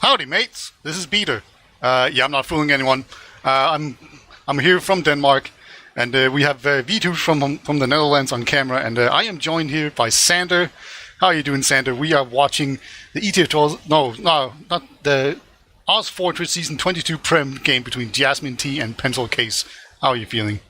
Howdy, mates. This is Peter. I'm not fooling anyone. I'm here from Denmark, and we have Wiethoofd from the Netherlands on camera, and I am joined here by Xander. How are you doing, Xander? We are watching the not the ozfortress Season 22 Prem game between Jasmine T and Pencil Case. How are you feeling?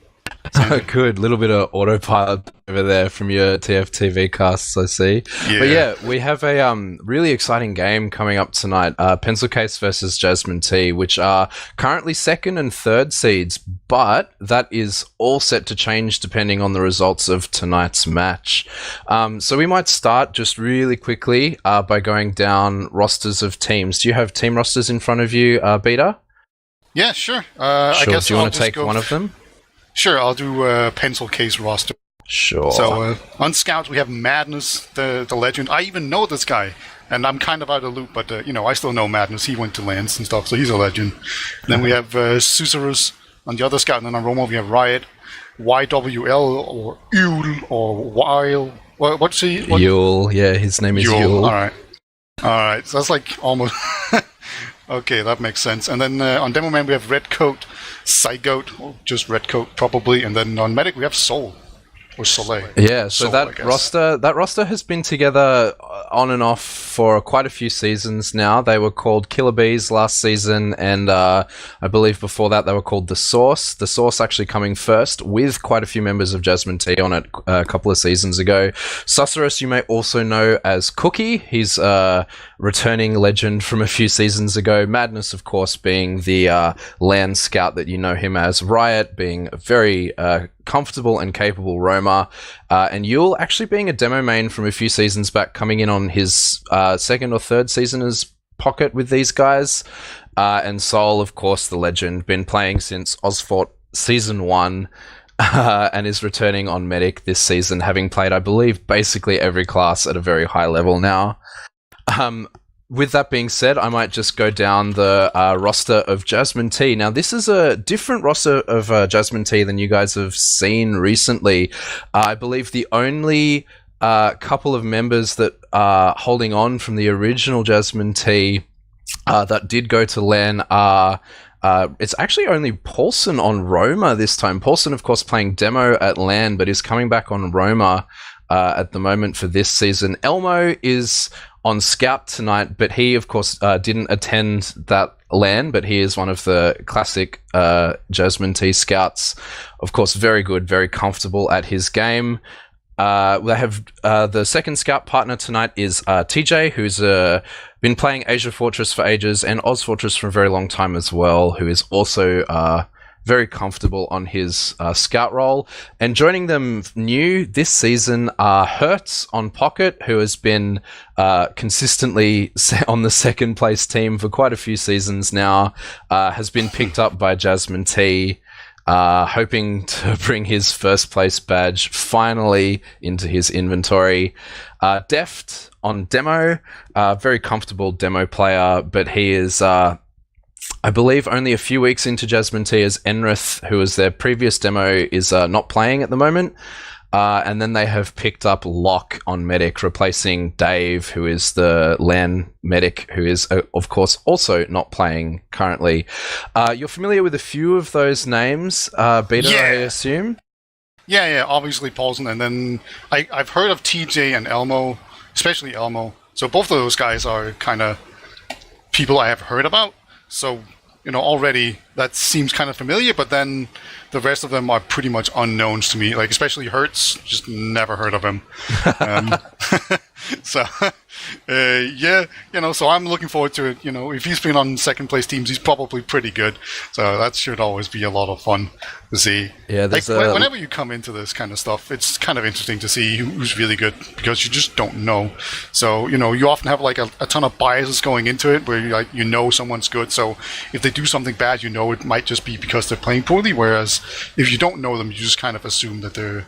Good. Little bit of autopilot over there from your TFTV casts, I see. Yeah. But yeah, we have a really exciting game coming up tonight. Pencil Case versus Jasmine T, which are currently second and third seeds, but that is all set to change depending on the results of tonight's match. So we might start just really quickly by going down rosters of teams. Do you have team rosters in front of you, Beta? Yeah, sure. Sure. I guess Do you I'll want to take one of them? Sure, I'll do Pencil Case roster. Sure. So on Scouts we have Madness, the legend. I even know this guy, and I'm kind of out of the loop, but I still know Madness. He went to Lance and stuff, so he's a legend. Then we have Susurrus on the other Scout, and then on Roma we have Riot, YWL or Yule or Weil. What's he? Yule. Yeah, his name is Yule. All right. So that's like almost. Okay, that makes sense. And then on Demo Man we have Red Coat, Psygoat, or just Red Coat probably, and then on Medic we have Soul or Soleil. Yeah, so Soul, that roster has been together on and off for quite a few seasons now. They were called Killer Bees last season, and I believe before that they were called The Source. The Source actually coming first with quite a few members of Jasmine T on it a couple of seasons ago. Susurrus you may also know as Cookie. He's a returning legend from a few seasons ago. Madness, of course, being the land scout that you know him as. Riot being a very comfortable and capable roamer, and Yule actually being a demo main from a few seasons back, coming in on his second or third season as Pocket with these guys, and Soul, of course, the legend, been playing since OZF Season 1, and is returning on Medic this season, having played, I believe, basically every class at a very high level now. With that being said, I might just go down the roster of Jasmine T. Now, this is a different roster of Jasmine T than you guys have seen recently. I believe the only couple of members that are holding on from the original Jasmine T that did go to LAN are... it's actually only Paulson on Roma this time. Paulson, of course, playing demo at LAN, but is coming back on Roma at the moment for this season. Elmo is on Scout tonight, but he, of course, didn't attend that LAN, but he is one of the classic Jasmine T Scouts. Of course, very good, very comfortable at his game. They have the second Scout partner tonight is TJ, who's been playing Asia Fortress for ages and Oz Fortress for a very long time as well, who is also very comfortable on his scout role. And joining them new this season are Hertz on Pocket, who has been consistently on the second place team for quite a few seasons now, has been picked up by Jasmine T, hoping to bring his first place badge finally into his inventory. Deft on demo, very comfortable demo player, but he is... I believe only a few weeks into Jasmine T, as Enrith, who was their previous demo, is not playing at the moment. And then they have picked up Locke on Medic, replacing Dave, who is the LAN Medic, who is, of course, also not playing currently. You're familiar with a few of those names, Beta, Yeah. I assume? Yeah, obviously Paulson, and then I've heard of TJ and Elmo, especially Elmo. So both of those guys are kind of people I have heard about. So, already that seems kind of familiar, but then the rest of them are pretty much unknowns to me. Like, especially Hertz, just never heard of him. So, so I'm looking forward to it. If he's been on second place teams, he's probably pretty good. So that should always be a lot of fun to see. Yeah, whenever you come into this kind of stuff, it's kind of interesting to see who's really good, because you just don't know. So, you often have like a ton of biases going into it where you know someone's good. So if they do something bad, it might just be because they're playing poorly. Whereas if you don't know them, you just kind of assume that they're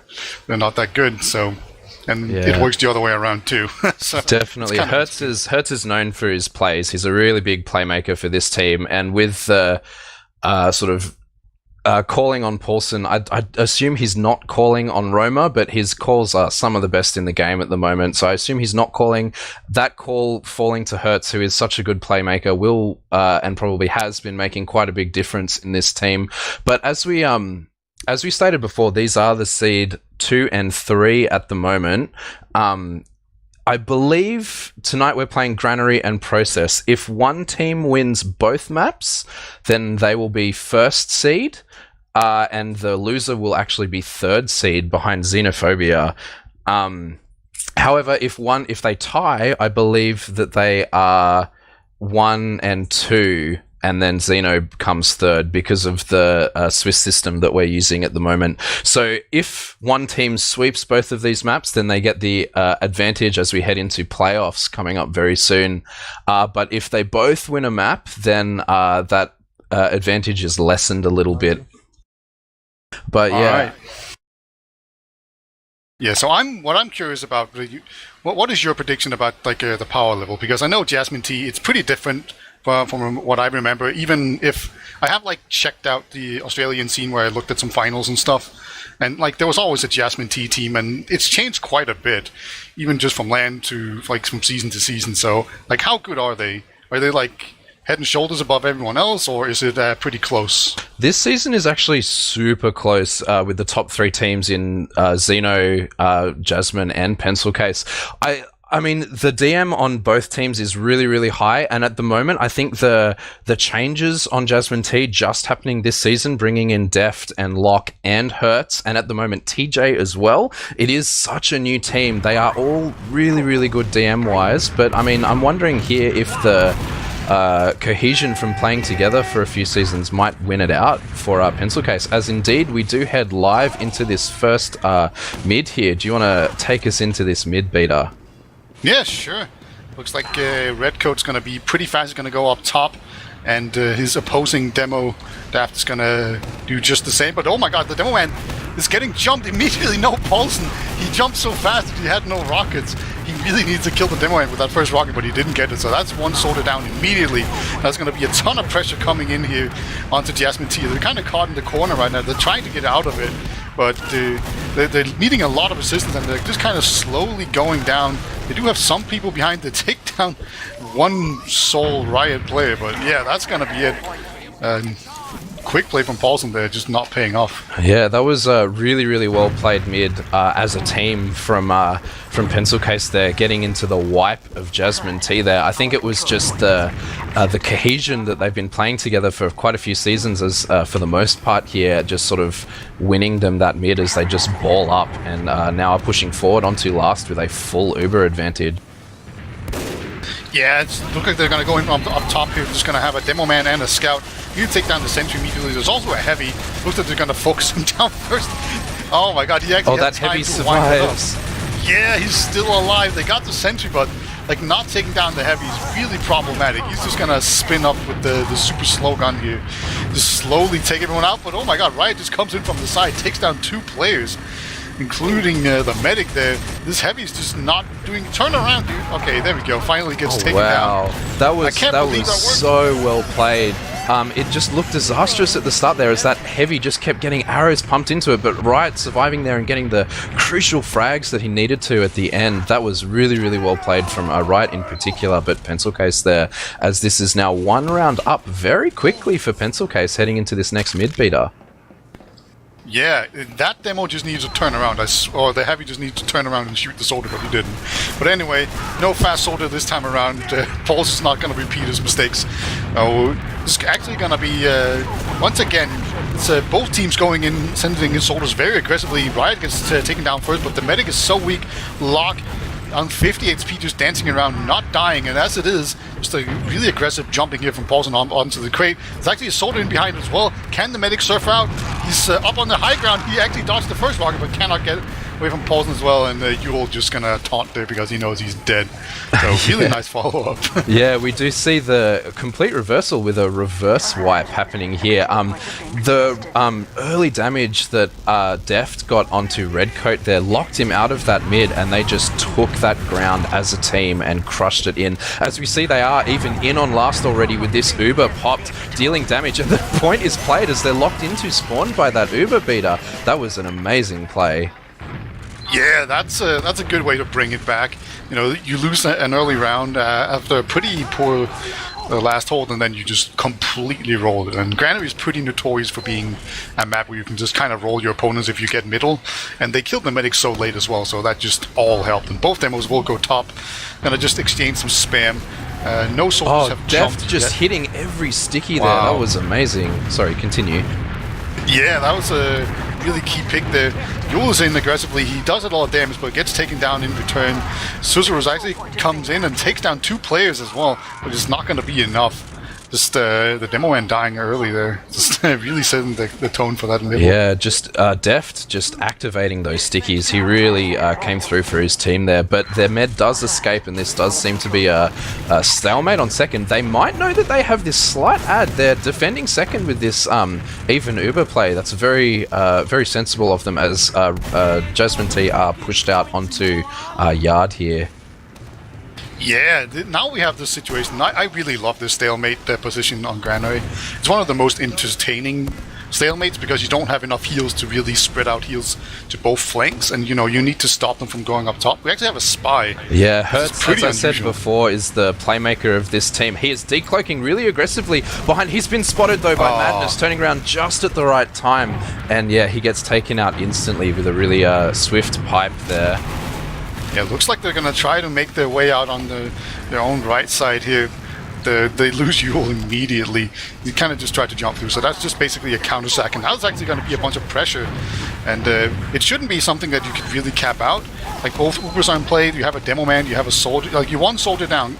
not that good. So, and it works the other way around too. So definitely, Hertz is known for his plays. He's a really big playmaker for this team, and with the sort of calling on Paulson, I assume he's not calling on Roma, but his calls are some of the best in the game at the moment. So I assume he's not calling. That call falling to Hertz, who is such a good playmaker, will and probably has been making quite a big difference in this team. But as we stated before, these are the seed 2 and 3 at the moment. I believe tonight we're playing Granary and Process. If one team wins both maps, then they will be first seed, and the loser will actually be third seed behind Xenophobia. However, if they tie, I believe that they are 1 and 2, and then Xeno comes third because of the Swiss system that we're using at the moment. So if one team sweeps both of these maps, then they get the advantage as we head into playoffs coming up very soon. But if they both win a map, then that advantage is lessened a little bit. But yeah. All right. Yeah, so what I'm curious about, what is your prediction about the power level? Because I know Jasmine T, it's pretty different from what I remember, even if I have checked out the Australian scene where I looked at some finals and stuff, and there was always a Jasmine T team, and it's changed quite a bit, even just from LAN to from season to season. So how good are they? Are they head and shoulders above everyone else, or is it pretty close? This season is actually super close with the top 3 teams in Xeno, Jasmine, and Pencil Case. I mean, the DM on both teams is really, really high, and at the moment, I think the changes on Jasmine T just happening this season, bringing in Deft and Locke and Hertz, and at the moment TJ as well. It is such a new team. They are all really, really good DM-wise, but I mean, I'm wondering here if the cohesion from playing together for a few seasons might win it out for our Pencil Case, as indeed we do head live into this first mid here. Do you want to take us into this mid, Beta? Yeah, sure. Looks like Redcoat's going to be pretty fast. He's going to go up top, and his opposing demo Daft is going to do just the same. But oh my god, the demo man is getting jumped immediately. No Paulson. He jumped so fast that he had no rockets. He really needs to kill the demo man with that first rocket, but he didn't get it. So that's one sorted down immediately. There's going to be a ton of pressure coming in here onto Jasmine T. They're kind of caught in the corner right now. They're trying to get out of it, but they're needing a lot of assistance, and they're just kind of slowly going down. They do have some people behind to take down one sole Riot player, but yeah, that's going to be it. Quick play from Paulson there, just not paying off. Yeah, that was a really, really well played mid as a team from Pencil Case there, getting into the wipe of Jasmine T there. I think it was just the cohesion that they've been playing together for quite a few seasons, as for the most part here, just sort of winning them that mid as they just ball up, and now are pushing forward onto last with a full Uber advantage. Yeah, it looks like they're going to go in up top here. Just going to have a demo man and a scout. You take down the sentry immediately. There's also a heavy. Looks like they're going to focus him down first. Oh my god, he actually that heavy survives. Yeah, he's still alive. They got the sentry, but not taking down the heavy is really problematic. He's just going to spin up with the super slow gun here. Just slowly take everyone out. But oh my god, Riot just comes in from the side, takes down 2 players, including the medic there. This heavy's just not doing... Turn around, dude. Okay, there we go. Finally gets taken down. That was so well played. It just looked disastrous at the start there, as that heavy just kept getting arrows pumped into it, but Riot surviving there and getting the crucial frags that he needed to at the end. That was really, really well played from Riot in particular, but Pencil Case there, as this is now 1 round up very quickly for Pencil Case heading into this next mid-beater. Yeah, that demo just needs to turn around, or the heavy just needs to turn around and shoot the soldier, but he didn't. But anyway, no fast soldier this time around. Paul's is not going to repeat his mistakes. It's actually going to be, once again, it's both teams going in, sending in soldiers very aggressively. Riot gets taken down first, but the medic is so weak. Locke on 50 HP just dancing around, not dying, and as it is, just a really aggressive jumping here from Paulson onto the crate. There's actually a soldier in behind as well. Can the medic surf out? He's up on the high ground. He actually dodged the first rocket, but cannot get away from Paulson as well, and Yule just gonna taunt there because he knows he's dead. So really nice follow-up. Yeah, we do see the complete reversal with a reverse wipe happening here. The early damage that Deft got onto Redcoat there locked him out of that mid, and they just took that ground as a team and crushed it in. As we see, they are even in on last already with this Uber popped, dealing damage, and the point is played as they're locked into spawn by that Uber beater. That was an amazing play. Yeah, that's a good way to bring it back. You know, you lose an early round after a pretty poor last hold, and then you just completely roll it. And Granary is pretty notorious for being a map where you can just kind of roll your opponents if you get middle. And they killed the medics so late as well, so that just all helped. And both demos will go top. Gonna just exchange some spam. No soldiers have Deft jumped just yet. hitting every sticky there. Wow. That was amazing. Sorry, continue. Yeah, that was a really key pick there. Yule is in aggressively. He does a lot of damage, but gets taken down in return. Susurus actually comes in and takes down 2 players as well, but it's not going to be enough. Just the demo man dying early there. Just really setting the tone for that level. Yeah, just Deft just activating those stickies. He really came through for his team there, but their med does escape, and this does seem to be a stalemate on second. They might know that they have this slight ad. They're defending second with this even Uber play. That's very very sensible of them as Jasmine T are pushed out onto Yard here. Yeah, now we have this situation. I really love this stalemate position on Granary. It's one of the most entertaining stalemates because you don't have enough heals to really spread out heals to both flanks, and you know you need to stop them from going up top. We actually have a spy. Yeah, Hertz, as I said unusual. before, is the playmaker of this team. He is decloaking really aggressively behind. He's been spotted though by Madness, turning around just at the right time, and yeah, he gets taken out instantly with a really swift pipe there. Yeah, looks like they're gonna try to make their way out on their own right side here. They lose Yule immediately. You kind of just try to jump through, so that's just basically a counter sack, and that's actually going to be a bunch of pressure, and it shouldn't be something that you could really cap out. Like both Ubers are in play, you have a demo man, you have a soldier, like you one soldier down,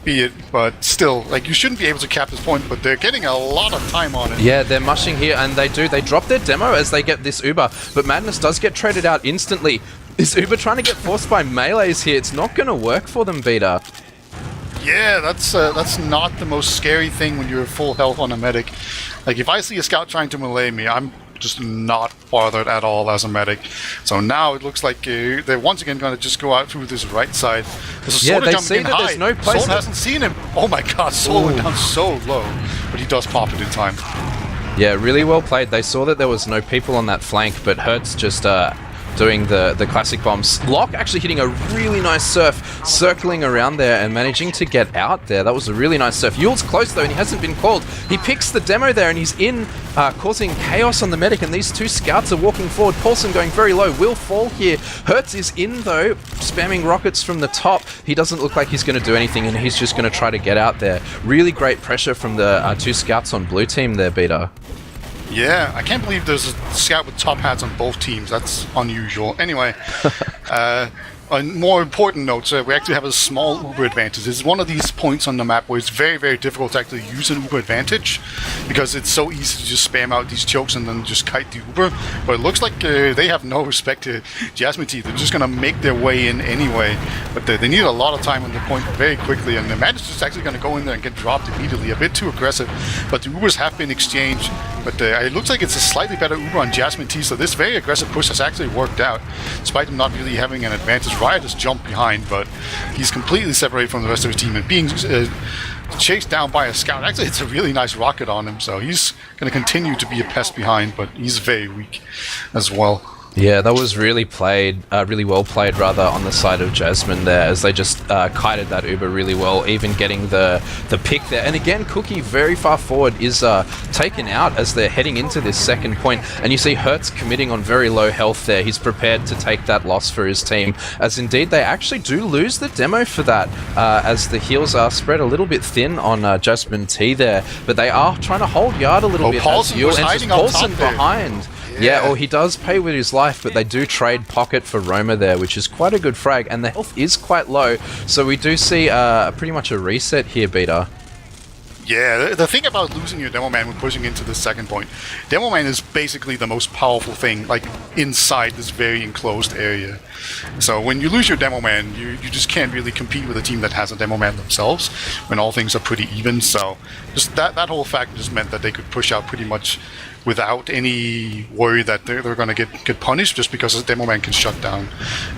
be it, but still, like you shouldn't be able to cap this point, but they're getting a lot of time on it. Yeah, they're mushing here, and they drop their demo as they get this Uber, but Madness does get traded out instantly. Is Uber trying to get forced by melees here? It's not going to work for them, Beta. Yeah, that's not the most scary thing when you're full health on a medic. Like if I see a scout trying to melee me, I'm just not bothered at all as a medic. So now it looks like they're once again going to just go out through this right side. There's a Yeah, Soldier they jumping see in that high. there's no place. Soul hasn't seen him. Oh my god, Soul went down so low, but he does pop it in time. Yeah, really well played. They saw that there was no people on that flank, but Hertz just doing the classic bombs. Locke actually hitting a really nice surf, circling around there and managing to get out there. That was a really nice surf. Yule's close though, and he hasn't been called. He picks the demo there, and he's in, causing chaos on the medic, and these 2 scouts are walking forward. Paulson going very low, will fall here. Hertz is in though, spamming rockets from the top. He doesn't look like he's going to do anything, and he's just going to try to get out there. Really great pressure from the 2 scouts on blue team there, Beta. Yeah, I can't believe there's a scout with top hats on both teams. That's unusual. Anyway, on more important notes, we actually have a small Uber advantage. This is one of these points on the map where it's very, very difficult to actually use an Uber advantage because it's so easy to just spam out these chokes and then just kite the Uber. But it looks like they have no respect to Jasmine T. They're just going to make their way in anyway. But they need a lot of time on the point very quickly, and the Madness is actually going to go in there and get dropped immediately. A bit too aggressive, but the Ubers have been exchanged. But it looks like it's a slightly better Uber on Jasmine T, so this very aggressive push has actually worked out, despite him not really having an advantage. Riot has jumped behind, but he's completely separated from the rest of his team and being chased down by a scout. Actually, it's a really nice rocket on him, so he's going to continue to be a pest behind, but he's very weak as well. Yeah, that was really well played rather on the side of Jasmine there, as they just kited that Uber really well, even getting the pick there. And again, Cookie very far forward is taken out as they're heading into this second point, and you see Hertz committing on very low health there. He's prepared to take that loss for his team, as indeed they actually do lose the demo for that, as the heals are spread a little bit thin on Jasmine T there, but they are trying to hold Yard a little bit. Paulson was hiding up top there. Behind. Yeah, or he does pay with his life, but they do trade Pocket for Roma there, which is quite a good frag, and the health is quite low, so we do see pretty much a reset here, Beta. Yeah, the thing about losing your Demo Man when pushing into the second point, Demo Man is basically the most powerful thing, like, inside this very enclosed area. So when you lose your Demo Man, you just can't really compete with a team that has a Demo Man themselves, when all things are pretty even. So just that whole fact just meant that they could push out pretty much without any worry that they're going to get punished, just because the Demo Man can shut down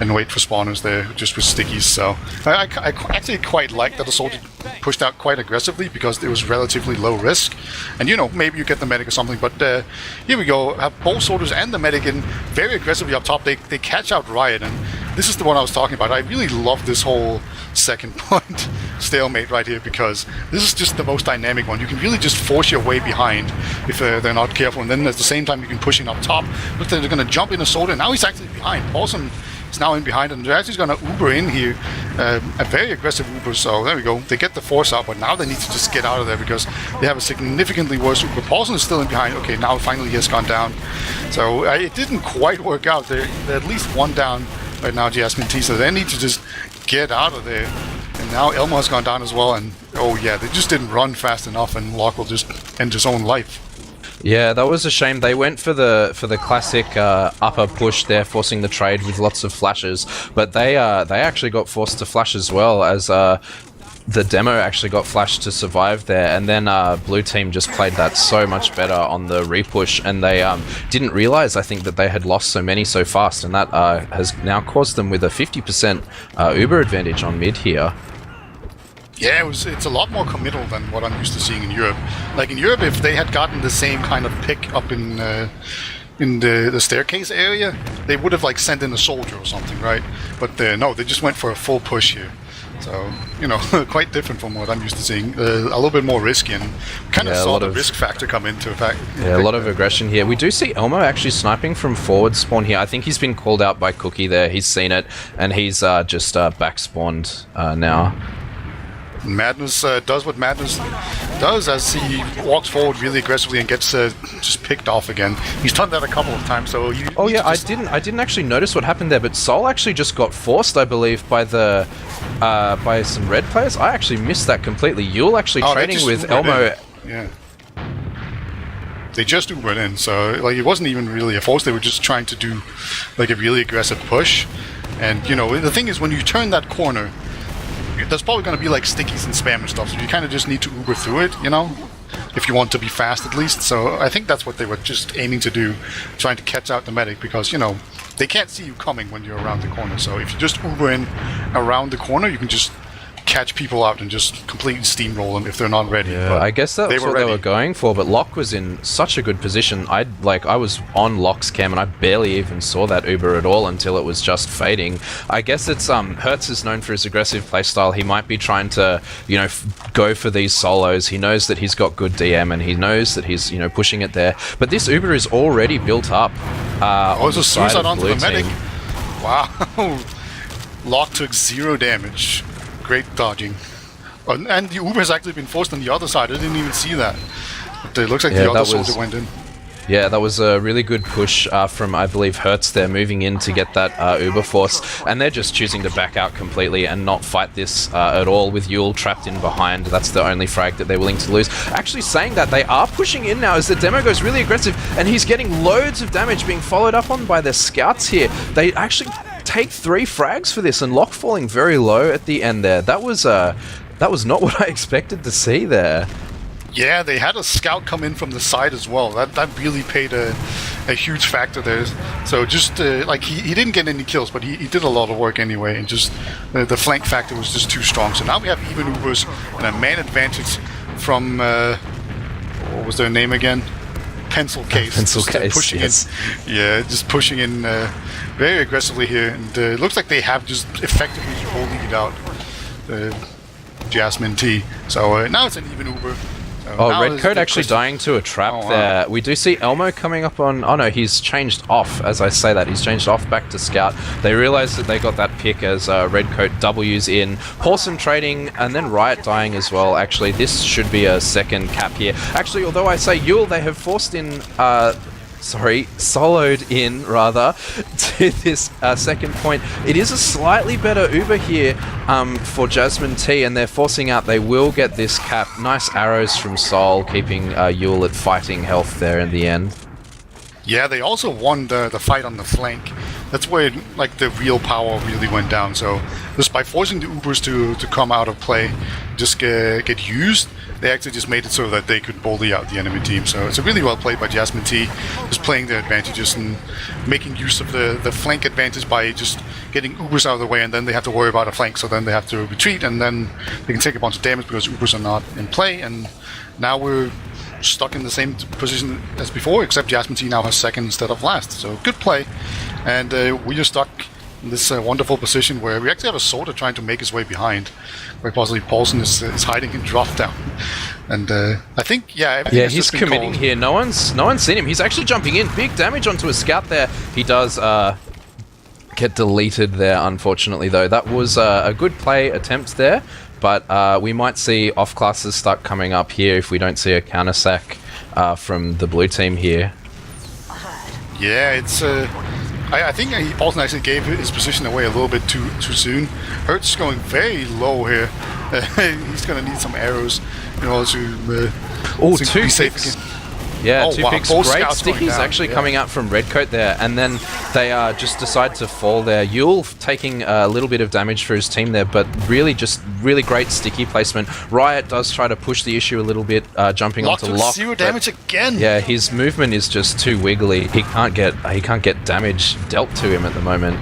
and wait for spawners there just with stickies. So I actually quite like that the soldier pushed out quite aggressively, because it was relatively low risk, and maybe you get the medic or something. But here we go, have both soldiers and the medic in very aggressively up top. They catch out Riot, and this is the one I was talking about. I really love this whole second point stalemate right here, because this is just the most dynamic one. You can really just force your way behind if they're not careful, and then at the same time you can push in up top. Looks like they're going to jump in a soldier. Now he's actually behind. Paulson is now in behind, and they're actually going to Uber in here, a very aggressive Uber. So there we go. They get the force out, but now they need to just get out of there, because they have a significantly worse Uber. Paulson is still in behind. Okay, now finally he has gone down. So it didn't quite work out. They're at least one down right now, Jasmine T. So they need to just get out of there. And now Elmo has gone down as well, and oh yeah, they just didn't run fast enough, and Locke will just end his own life. Yeah, that was a shame. They went for the classic upper push there, forcing the trade with lots of flashes, but they actually got forced to flash as well, as the demo actually got flashed to survive there, and then blue team just played that so much better on the repush, and they didn't realize, I think, that they had lost so many so fast, and that has now caused them with a 50% Uber advantage on mid here. Yeah, it's a lot more committal than what I'm used to seeing in Europe. Like in Europe, if they had gotten the same kind of pick up in the staircase area, they would have like sent in a soldier or something, right? But no, they just went for a full push here. So, quite different from what I'm used to seeing. A little bit more risky, and kind of saw the risk factor come into effect. Yeah, a lot of aggression here. We do see Elmo actually sniping from forward spawn here. I think he's been called out by Cookie there. He's seen it, and he's just back spawned now. Madness does what Madness does as he walks forward really aggressively and gets just picked off again. He's done that a couple of times, so you... Oh yeah, I didn't actually notice what happened there, but Sol actually just got forced, I believe, by by some red players. I actually missed that completely. Yule actually trading with Elmo. Yeah. They just Ubered in, so like it wasn't even really a force. They were just trying to do like a really aggressive push. And the thing is, when you turn that corner, there's probably going to be like stickies and spam and stuff, so you kind of just need to Uber through it, if you want to be fast at least. So I think that's what they were just aiming to do, trying to catch out the medic, because, they can't see you coming when you're around the corner. So if you just Uber in around the corner, you can just catch people out and just completely steamroll them if they're not ready. Yeah, I guess that's what they were going for, but Locke was in such a good position. I was on Locke's cam and I barely even saw that Uber at all until it was just fading. I guess it's Hertz is known for his aggressive playstyle. He might be trying to go for these solos. He knows that he's got good DM, and he knows that he's pushing it there. But this Uber is already built up. It's a suicide onto the medic. Wow. Locke took 0 damage. Great dodging. And the Uber has actually been forced on the other side. I didn't even see that. But it looks like the other soldier went in. Yeah, that was a really good push from, I believe, Hertz there, moving in to get that Uber force. And they're just choosing to back out completely and not fight this at all, with Yule trapped in behind. That's the only frag that they're willing to lose. Actually saying that, they are pushing in now as the demo goes really aggressive, and he's getting loads of damage being followed up on by their scouts here. They actually take 3 frags for this, and Locke falling very low at the end there. That was not what I expected to see there. Yeah, they had a scout come in from the side as well. That really paid a huge factor there. So just he didn't get any kills, but he did a lot of work anyway, and just the flank factor was just too strong. So now we have even Ubers and a man advantage from what was their name again? Pencil Case. Pencil Case, pushing yes. in. Yeah, just pushing in very aggressively here, and it looks like they have just effectively bullied out Jasmine T. So now it's an even Uber. Redcoat actually dying to a trap there. We do see Elmo coming up on... Oh no, he's changed off, as I say that. He's changed off back to Scout. They realize that they got that pick as Redcoat W's in. Paulson trading, and then Riot dying as well. Actually, this should be a second cap here. Actually, although I say Yule, they have forced in soloed in rather to this second point. It is a slightly better Uber here for Jasmine T, and they're forcing out. They will get this cap. Nice arrows from Sol, keeping Yule at fighting health there in the end. Yeah, they also won the fight on the flank. That's where like the real power really went down. So just by forcing the Ubers to come out of play, just get used, they actually just made it so that they could bully out the enemy team. So it's a really well played by Jasmine T, just playing their advantages and making use of the flank advantage by just getting Ubers out of the way, and then they have to worry about a flank, so then they have to retreat, and then they can take a bunch of damage because Ubers are not in play. And now we're stuck in the same position as before, except Jasmine T now has second instead of last. So good play, and we are stuck in this wonderful position where we actually have a Sorter trying to make his way behind, where possibly Paulson is hiding in drop down. And I think, he's committing here. No one's seen him. He's actually jumping in. Big damage onto a scout there. He does get deleted there, unfortunately, though. That was a good play attempt there, but we might see off-classes start coming up here if we don't see a counter-sack from the blue team here. Yeah, it's... I think Paulson actually gave his position away a little bit too soon. Hertz going very low here. He's going to need some arrows in order to two be safe picks. again. Yeah, two picks. Great stickies actually coming out from Redcoat there, and then they just decide to fall there. Yule taking a little bit of damage for his team there, but really great sticky placement. Riot does try to push the issue a little bit, jumping onto Lock. 0 damage again. Yeah, his movement is just too wiggly. He can't get damage dealt to him at the moment.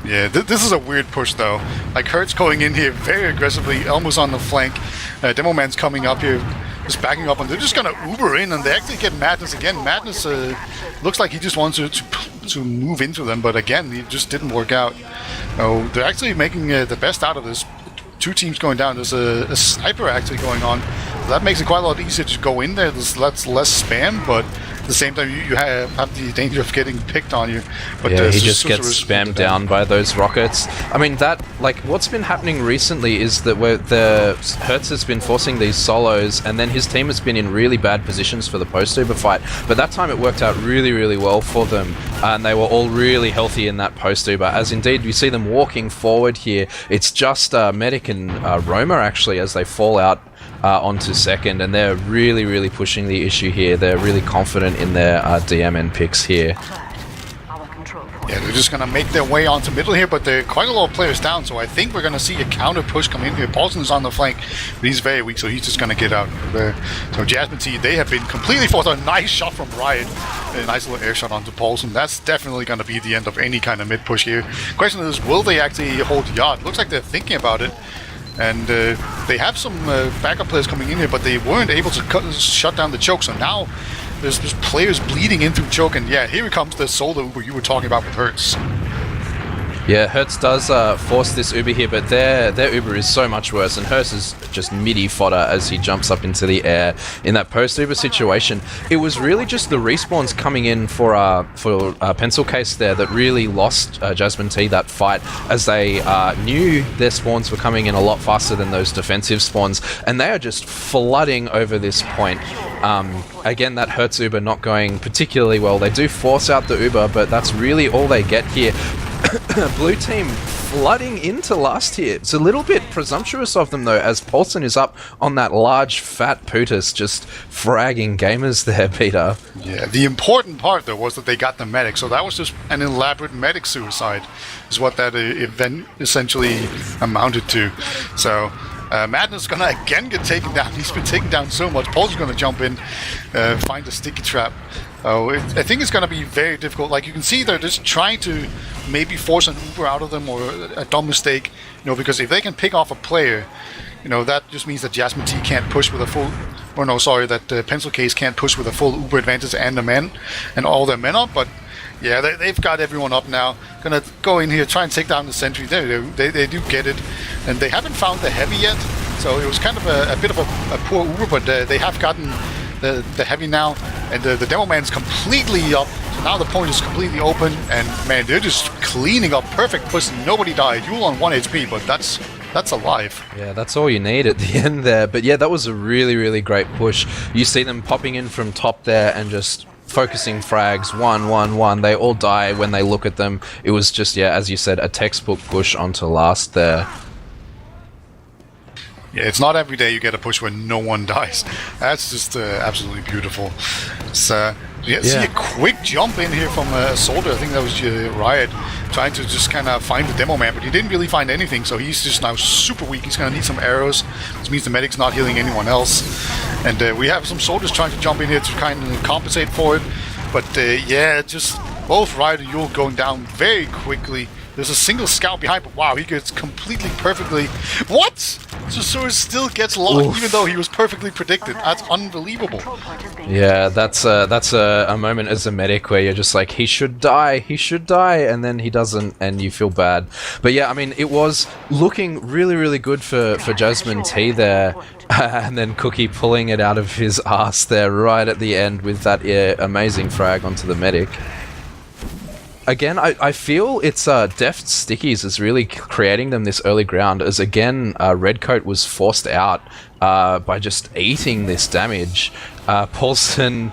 Yeah, this is a weird push though. Like Hertz going in here very aggressively, almost on the flank. Demo Man's coming up here, just backing up, and they're just gonna Uber in, and they actually get Madness again. Madness looks like he just wants to move into them, but again, it just didn't work out. Oh, they're actually making the best out of this. Two teams going down. There's a sniper actually going on. So that makes it quite a lot easier to go in there. There's less spam, but at the same time, you have the danger of getting picked on you. But yeah, he just gets spammed down by those rockets. I mean, what's been happening recently is that the Hertz has been forcing these solos, and then his team has been in really bad positions for the post-Uber fight. But that time it worked out really, really well for them, and they were all really healthy in that post-Uber. As indeed, we see them walking forward here. It's just Medic and Roma actually as they fall out onto second, and they're really, really pushing the issue here. They're really confident in their DMN picks here. Yeah, they're just going to make their way onto middle here, but there are quite a lot of players down, so I think we're going to see a counter push come in here. Paulson's on the flank, but he's very weak, so he's just going to get out there. So Jasmine T, they have been completely forced. A nice shot from Riot, a nice little air shot onto Paulson. That's definitely going to be the end of any kind of mid push here. Question is, will they actually hold yard? Looks like they're thinking about it. And they have some backup players coming in here, but they weren't able to shut down the choke. So now there's players bleeding in through choke, and yeah, here comes the solo Uber you were talking about with Hertz. Yeah, Hertz does force this Uber here, but their Uber is so much worse, and Hertz is just midi fodder as he jumps up into the air in that post-Uber situation. It was really just the respawns coming in for Pencil Case there that really lost Jasmine T that fight, as they knew their spawns were coming in a lot faster than those defensive spawns, and they are just flooding over this point. Again, that Hertz Uber not going particularly well. They do force out the Uber, but that's really all they get here. Blue team flooding into last here. It's a little bit presumptuous of them though, as Paulson is up on that large fat Putus, just fragging gamers there, Peter. Yeah, the important part though was that they got the medic, so that was just an elaborate medic suicide is what that event essentially amounted to. So Madness is going to again get taken down. He's been taken down so much. Paul's going to jump in, find a sticky trap. I think it's going to be very difficult. Like you can see, they're just trying to maybe force an Uber out of them or a dumb mistake. Because if they can pick off a player, that just means that Jasmine T can't push with a full. That Pencil Case can't push with a full Uber advantage and the men and all their men up. But yeah, they've got everyone up now. Gonna go in here, try and take down the sentry. They do get it, and they haven't found the heavy yet. So it was kind of a bit of a poor Uber, but they have gotten the heavy now, and the demo man's completely up. So now the point is completely open, and man, they're just cleaning up. Perfect push. Nobody died. Yule on 1 HP, but that's alive. Yeah, that's all you need at the end there. But yeah, that was a really, really great push. You see them popping in from top there and just focusing frags, one. They all die when they look at them. It was just, yeah, as you said, a textbook push onto last there. Yeah, it's not every day you get a push where no one dies. That's just absolutely beautiful. So, see a quick jump in here from a soldier. I think that was Riot trying to just kind of find the demo man, but he didn't really find anything, so he's just now super weak. He's going to need some arrows, which means the medic's not healing anyone else. And we have some soldiers trying to jump in here to kind of compensate for it. But yeah, just both Riot and Yule going down very quickly. There's a single scout behind, but wow, he gets completely perfectly... What? Sosur still gets locked, even though he was perfectly predicted. That's unbelievable. Yeah, that's a moment as a medic where you're just like, he should die, and then he doesn't, and you feel bad. But yeah, I mean, it was looking really, really good for Jasmine T there, and then Cookie pulling it out of his ass there right at the end with that amazing frag onto the medic. Again, I feel it's Deft Stickies is really creating them this early ground, as again, Redcoat was forced out by just eating this damage. Paulson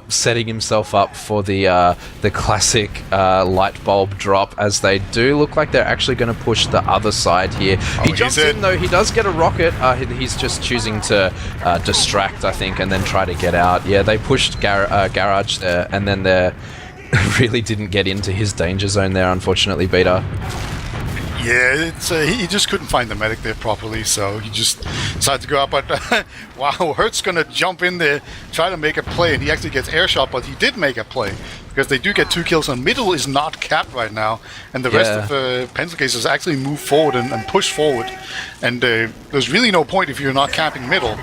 setting himself up for the classic light bulb drop, as they do look like they're actually going to push the other side here. He jumps in, though. He does get a rocket. He's just choosing to distract, I think, and then try to get out. Yeah, they pushed Garage there, and then they're... really didn't get into his danger zone there, unfortunately, Beta. Yeah, it's he just couldn't find the medic there properly, so he just decided to go out. But wow, Hurt's gonna jump in there, try to make a play, and he actually gets air shot, but he did make a play because they do get 2 kills. And middle is not capped right now, and the rest of Pencil Cases actually move forward and push forward. And there's really no point if you're not capping middle,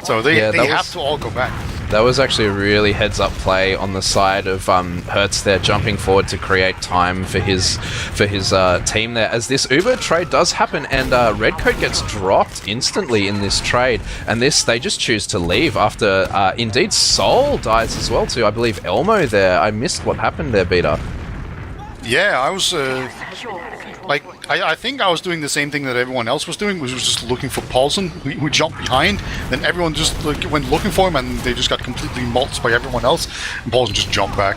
so they have to all go back. That was actually a really heads-up play on the side of Hertz there, jumping forward to create time for his team there. As this Uber trade does happen, and Redcoat gets dropped instantly in this trade, and they just choose to leave after indeed Soul dies as well too. I believe Elmo there. I missed what happened there, Beta. Yeah, I was I think I was doing the same thing that everyone else was doing, which was just looking for Paulson, who jumped behind. Then everyone just went looking for him, and they just got completely mulched by everyone else. And Paulson just jumped back.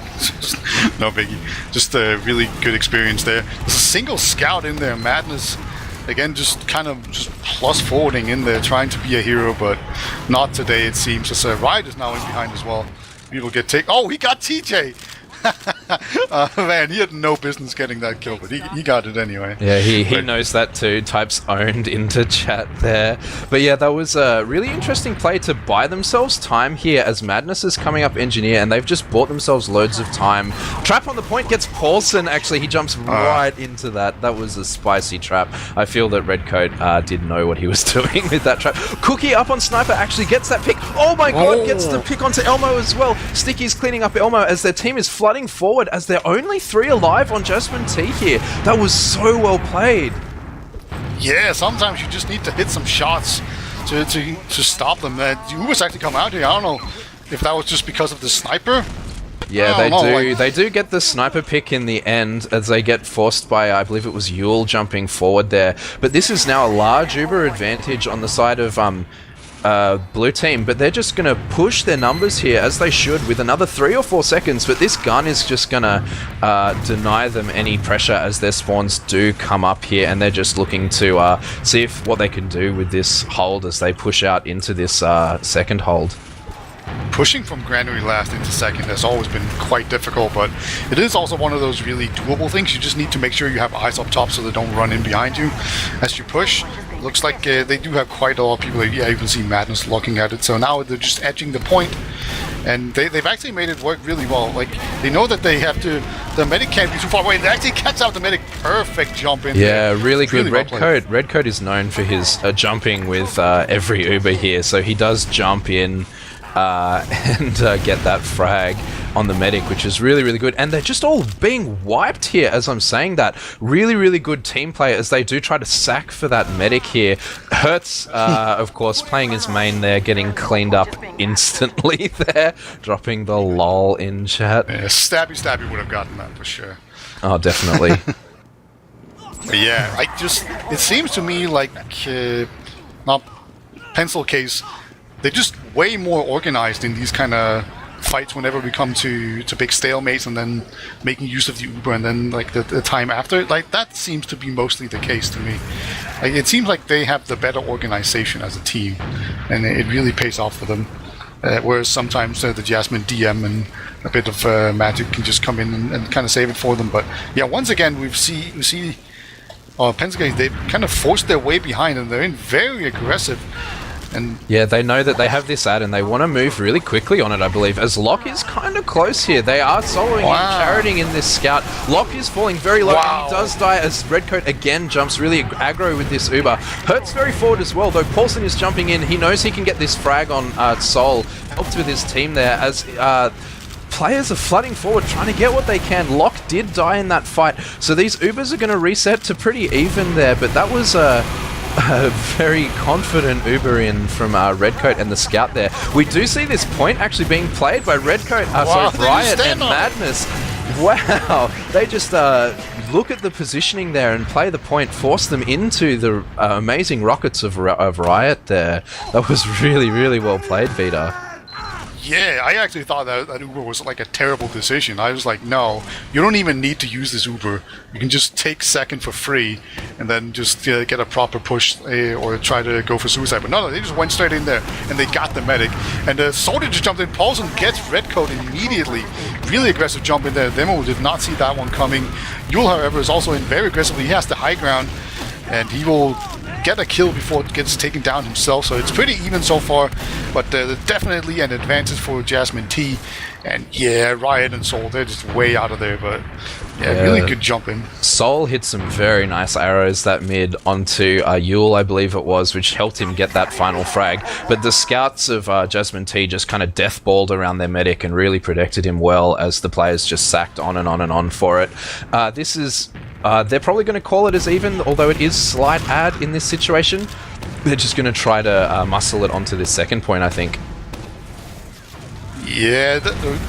No biggie. Just a really good experience there. There's a single scout in there. Madness, again, just kind of just plus forwarding in there, trying to be a hero, but not today, it seems. Just Riot is now in behind as well. People get taken. Oh, he got TJ! Man, he had no business getting that kill, but he got it anyway. Yeah, he knows that too. Types owned into chat there. But yeah, that was a really interesting play to buy themselves time here as Madness is coming up engineer, and they've just bought themselves loads of time. Trap on the point gets Paulson. Actually, he jumps right into that. That was a spicy trap. I feel that Redcoat did know what he was doing with that trap. Cookie up on Sniper actually gets that pick. Oh my god, gets the pick onto Elmo as well. Sticky's cleaning up Elmo as their team is flooding forward, as they're only 3 alive on Jasmine T here. That was so well played. Yeah, sometimes you just need to hit some shots to stop them. Ubers actually come out here. I don't know if that was just because of the sniper. Yeah, they do get the sniper pick in the end, as they get forced by, I believe it was Yule jumping forward there. But this is now a large Uber advantage on the side of blue team, but they're just going to push their numbers here, as they should, with another 3 or 4 seconds. But this gun is just going to deny them any pressure as their spawns do come up here, and they're just looking to see what they can do with this hold as they push out into this second hold. Pushing from Granary last into second has always been quite difficult, but it is also one of those really doable things. You just need to make sure you have eyes up top so they don't run in behind you as you push. Looks like they do have quite a lot of people. Yeah, you can see Madness looking at it. So now they're just edging the point, and they've actually made it work really well. Like, they know that they have to. The medic can't be too far away. They actually catch out the medic. Perfect jump in. Yeah, really good. Redcoat is known for his jumping with every Uber here, so he does jump in and get that frag on the medic, which is really, really good. And they're just all being wiped here as I'm saying that. Really, really good team play as they do try to sack for that medic here. Hertz, of course, playing his main there, getting cleaned up instantly there, dropping the lol in chat. Yeah, Stabby would have gotten that for sure. Oh, definitely. But yeah, it seems to me like not Pencil Case, they're just way more organized in these kind of fights whenever we come to big stalemates, and then making use of the Uber, and then like the time after, like that seems to be mostly the case to me. Like it seems like they have the better organization as a team, and it really pays off for them. Whereas sometimes the Jasmine DM and a bit of magic can just come in and kind of save it for them. But yeah, once again we see Pensacase, they've kind of forced their way behind, and they're in very aggressive. And yeah, they know that they have this ad and they want to move really quickly on it, I believe, as Locke is kind of close here. They are soloing and charioting in this scout. Locke is falling very low, and he does die as Redcoat again jumps really aggro with this Uber. Hurt's very forward as well, though Paulson is jumping in. He knows he can get this frag on Sol, helped with his team there as... players are flooding forward, trying to get what they can. Locke did die in that fight, so these Ubers are going to reset to pretty even there, but that was a very confident Uber in from Redcoat and the Scout there. We do see this point actually being played by Redcoat, Riot and Madness. Wow, they just look at the positioning there and play the point, force them into the amazing rockets of Riot there. That was really, really well played, Vita. Yeah, I actually thought that Uber was like a terrible decision. I was like, no, you don't even need to use this Uber. You can just take second for free and then just get a proper push or try to go for suicide. But no, they just went straight in there and they got the medic. And the soldier just jumped in. Paulson gets Redcoat immediately. Really aggressive jump in there. Demo did not see that one coming. Yule, however, is also in very aggressively. He has the high ground and he will get a kill before it gets taken down himself, so it's pretty even so far, but definitely an advantage for Jasmine T. And yeah, Riot and Sol, they're just way out of there, but yeah, really good jump in. Sol hit some very nice arrows that mid onto Yule, I believe it was, which helped him get that final frag, but the scouts of Jasmine T just kind of deathballed around their medic and really protected him well as the players just sacked on and on and on for it. This is... they're probably going to call it as even, although it is slight ad in this situation. They're just going to try to muscle it onto this second point, I think. Yeah,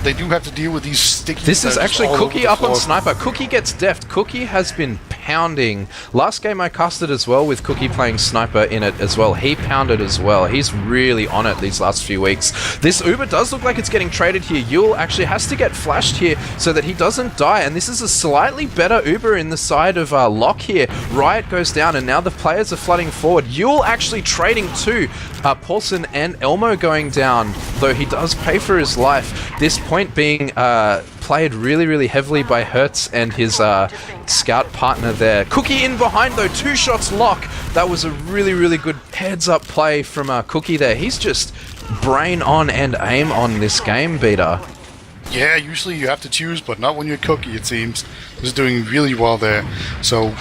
they do have to deal with these sticky... This is actually Cookie up on Sniper. Cookie gets deft. Cookie has been pounding. Last game I casted as well with Cookie playing Sniper in it as well. He pounded as well. He's really on it these last few weeks. This Uber does look like it's getting traded here. Yule actually has to get flashed here so that he doesn't die, and this is a slightly better Uber in the side of Locke here. Riot goes down and now the players are flooding forward. Yule actually trading too. Paulson and Elmo going down, though he does pay for his life. This point being played really, really heavily by Hertz and his scout partner there. Cookie in behind though, 2 shots Locke. That was a really, really good heads up play from Cookie there. He's just brain on and aim on this game, Beater. Yeah, usually you have to choose, but not when you're Cookie, it seems. He's doing really well there. So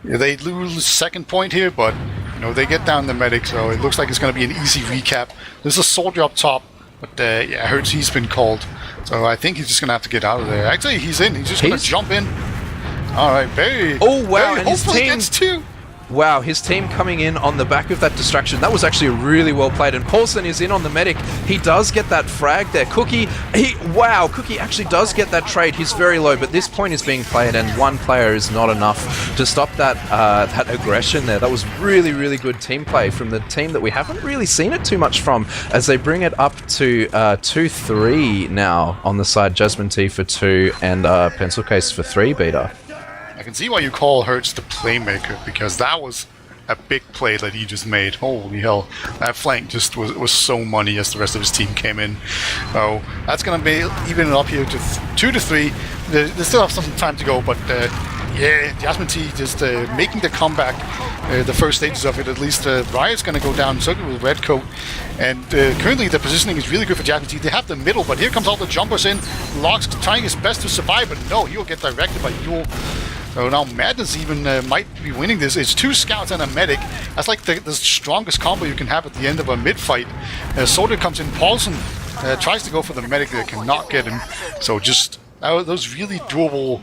yeah, they lose second point here, but you know they get down the medic, so it looks like it's going to be an easy recap. There's a soldier up top, but yeah, Hertz, he's been called. So I think he's just going to have to get out of there. Actually, he's in. He's just going to jump in. All right, very... Oh, wow, very and his team... gets 2. Wow, his team coming in on the back of that distraction. That was actually really well played. And Paulson is in on the medic. He does get that frag there. Cookie, wow, Cookie actually does get that trade. He's very low, but this point is being played, and one player is not enough to stop that that aggression there. That was really, really good team play from the team that we haven't really seen it too much from, as they bring it up to 2-3 now on the side. Jasmine T for 2 and Pencil Case for 3, Beater. I can see why you call Hertz the playmaker, because that was a big play that he just made. Holy hell. That flank just was so money as the rest of his team came in. So that's going to be even it up here to 2-3. They still have some time to go, but yeah, Jasmine T just making the comeback. The first stages of it, at least. Riot's going to go down circle with Redcoat. And currently the positioning is really good for Jasmine T. They have the middle, but here comes all the jumpers in. Locke's trying his best to survive, but no, he'll get directed by Yule. So now Madness even might be winning this. It's 2 scouts and a medic. That's like the strongest combo you can have at the end of a mid-fight. Soldier comes in. Paulson tries to go for the medic. They cannot get him. So just those really doable,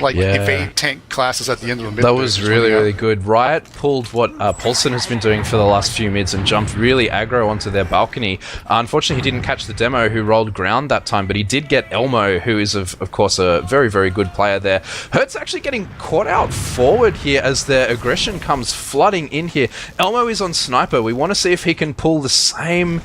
like, Yeah. evade tank classes at the end of the mid. That was really, really good. Riot pulled what Paulson has been doing for the last few mids and jumped really aggro onto their balcony. Unfortunately, he didn't catch the demo who rolled ground that time, but he did get Elmo, who is, of course, a very, very good player there. Hertz actually getting caught out forward here as their aggression comes flooding in here. Elmo is on Sniper. We want to see if he can pull the same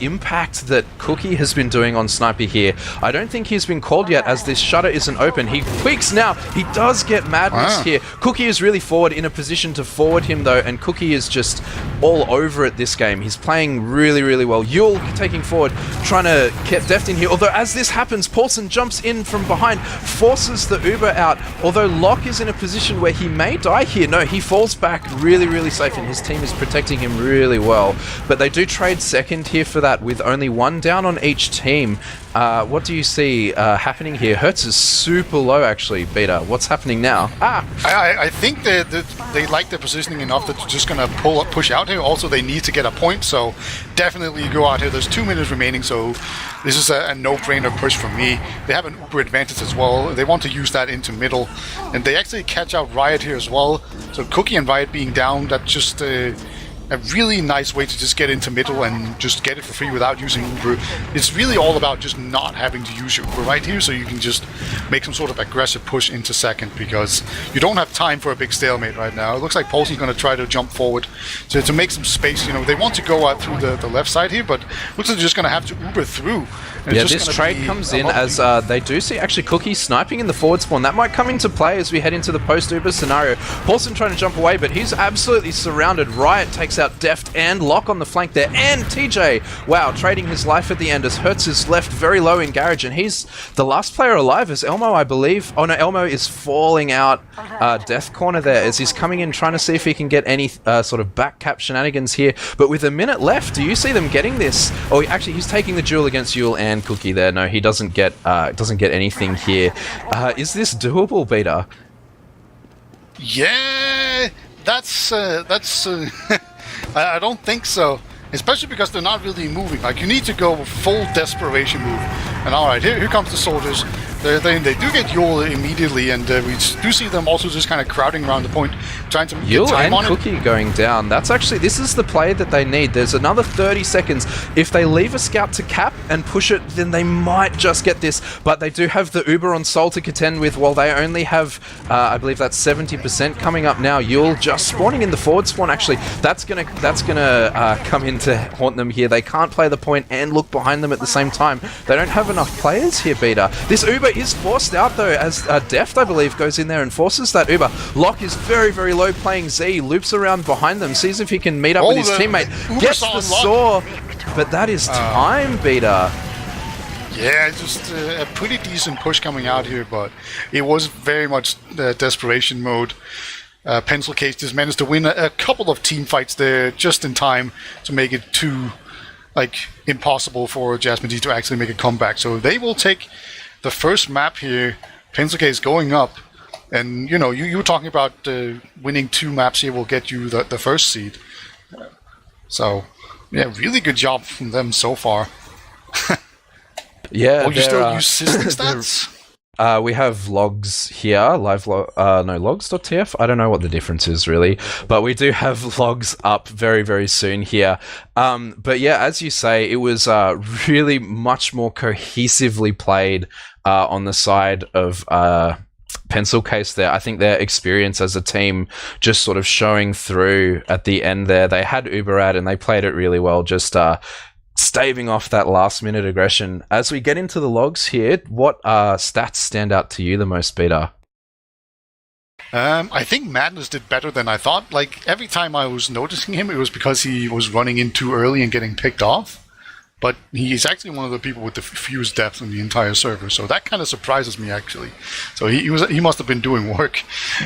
impact that Cookie has been doing on Sniper here. I don't think he's been called yet as this shutter isn't open. He tweaks now. He does get Madness here. Cookie is really forward, in a position to forward him though, and Cookie is just all over it this game. He's playing really, really well. Yule taking forward, trying to get Deft in here. Although as this happens, Paulson jumps in from behind, forces the Uber out. Although Locke is in a position where he may die here. No, he falls back really, really safe, and his team is protecting him really well. But they do trade second here for that, with only one down on each team. What do you see happening here? Hertz is super low, actually, Beta. What's happening now? I think that they like their positioning enough that they're just going to push out here. Also, they need to get a point, so definitely go out here. There's 2 minutes remaining, so this is a no-brainer push for me. They have an Uber advantage as well. They want to use that into middle, and they actually catch out Riot here as well. So Cookie and Riot being down, that's just a really nice way to just get into middle and just get it for free without using Uber. It's really all about just not having to use your Uber right here, so you can just make some sort of aggressive push into second, because you don't have time for a big stalemate right now. It looks like Paulson's going to try to jump forward to make some space. You know, they want to go out through the left side here, but looks like they're just going to have to Uber through. Yeah, this trade comes in as they do see actually Cookie sniping in the forward spawn. That might come into play as we head into the post-Uber scenario. Paulson trying to jump away, but he's absolutely surrounded. Riot takes out Deft and Locke on the flank there, and TJ, wow, trading his life at the end as Hertz is left very low in Garage, and he's the last player alive as Elmo, I believe. Oh no, Elmo is falling out Death Corner there as he's coming in trying to see if he can get any sort of back cap shenanigans here. But with a minute left, do you see them getting this? Oh, actually, he's taking the duel against Yule and Cookie there. No, he doesn't get anything here. Is this doable, Beta? Yeah, that's I don't think so. Especially because they're not really moving. Like, you need to go full desperation move. And alright, here comes the soldiers. They do get Yule immediately, and we do see them also just kind of crowding around the point, trying to Yule get time and on Cookie going down. That's actually, this is the play that they need. There's another 30 seconds. If they leave a scout to cap and push it, then they might just get this. But they do have the Uber on Sol to contend with, while they only have, I believe that's 70% coming up now. Yule just spawning in the forward spawn, actually. That's gonna come in to haunt them here. They can't play the point and look behind them at the same time. They don't have enough players here, Beta. This Uber is forced out though, as Deft, I believe, goes in there and forces that Uber. Locke is very, very low playing Z, loops around behind them, sees if he can meet up with his teammate, gets the saw, but that is time, Beta. Yeah, just a pretty decent push coming out here, but it was very much desperation mode. Pencil Case just managed to win a couple of team fights there just in time to make it too impossible for Jasmine to actually make a comeback. So they will take the first map here. Pencil Case going up, and you know, you were talking about winning 2 maps here will get you the first seed. So yeah, really good job from them so far. Yeah, you still use system stats? We have logs here, logs.tf. I don't know what the difference is really, but we do have logs up very, very soon here. But yeah, as you say, it was really much more cohesively played on the side of Pencil Case there. I think their experience as a team just sort of showing through at the end there. They had Uber out and they played it really well, just staving off that last minute aggression. As we get into the logs here, what stats stand out to you the most, Beta? I think Madness did better than I thought. Like, every time I was noticing him, it was because he was running in too early and getting picked off. But he's actually one of the people with the fewest deaths in the entire server, so that kind of surprises me, actually. So he must have been doing work.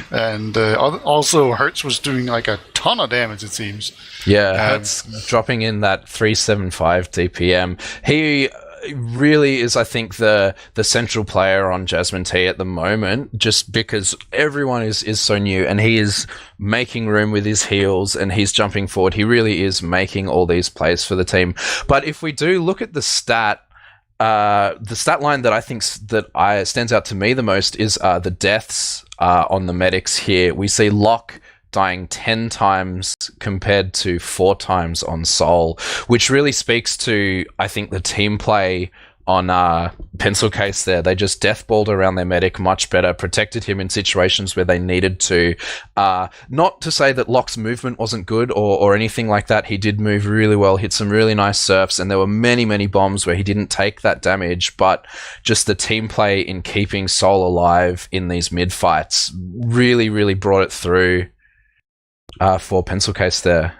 And also, Hertz was doing like a ton of damage, it seems. Yeah, Hertz dropping in that 375 DPM. He really is, I think, the central player on Jasmine T at the moment, just because everyone is so new and he is making room with his heals and he's jumping forward. He really is making all these plays for the team. But if we do look at the stat, the stat line that I think stands out to me the most is the deaths on the medics here. We see Locke dying 10 times compared to 4 times on Soul, which really speaks to, I think, the team play on Pencil Case there. They just deathballed around their medic much better, protected him in situations where they needed to. Not to say that Locke's movement wasn't good or anything like that. He did move really well, hit some really nice surfs, and there were many, many bombs where he didn't take that damage, but just the team play in keeping Soul alive in these mid-fights really, really brought it through for Pencil Case there.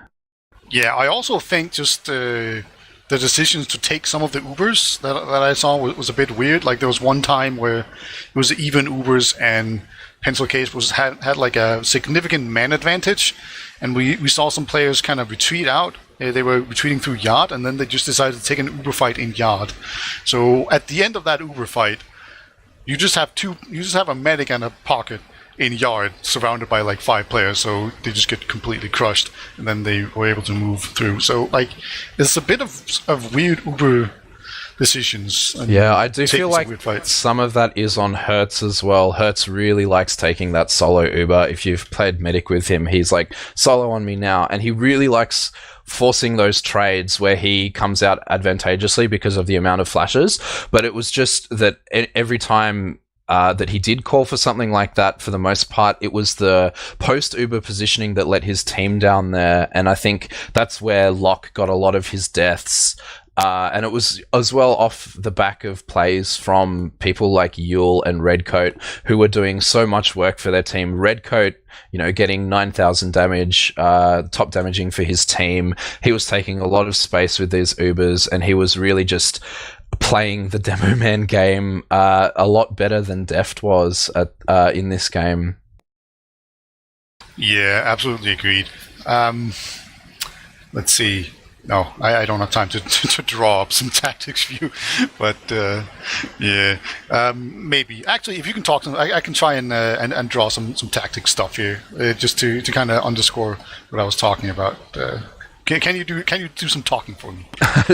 Yeah, I also think just the decisions to take some of the Ubers that I saw was a bit weird. Like, there was one time where it was even Ubers and Pencil Case had like a significant man advantage, and we saw some players kind of retreat out. They were retreating through Yard, and then they just decided to take an Uber fight in Yard. So at the end of that Uber fight, you just have a medic and a pocket in Yard, surrounded by like 5 players, so they just get completely crushed, and then they were able to move through. So like, it's a bit of weird Uber decisions. Yeah, I do feel like some of that is on Hertz as well. Hertz really likes taking that solo Uber. If you've played Medic with him, he's like, solo on me now, and he really likes forcing those trades where he comes out advantageously because of the amount of flashes. But it was just that every time that he did call for something like that, for the most part, it was the post-Uber positioning that let his team down there, and I think that's where Locke got a lot of his deaths. And it was as well off the back of plays from people like Yule and Redcoat, who were doing so much work for their team. Redcoat, getting 9,000 damage, top damaging for his team. He was taking a lot of space with these Ubers, and he was really just playing the Demo Man game a lot better than Deft was in this game. Yeah, absolutely agreed. Let's see. No, I don't have time to draw up some tactics for you, but yeah, maybe. Actually, if you can talk to them, I can try and draw some tactic stuff here, just to kind of underscore what I was talking about. Can you do some talking for me?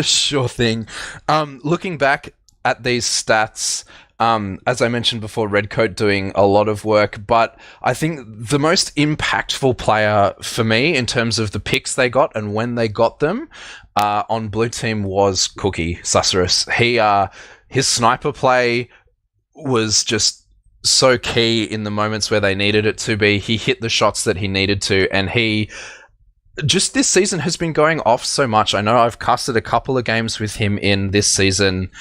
Sure thing. Looking back at these stats, as I mentioned before, Redcoat doing a lot of work, but I think the most impactful player for me in terms of the picks they got and when they got them on Blue Team was Cookie Susurrus. His sniper play was just so key in the moments where they needed it to be. He hit the shots that he needed to, and he just this season has been going off so much. I know I've casted a couple of games with him in this season,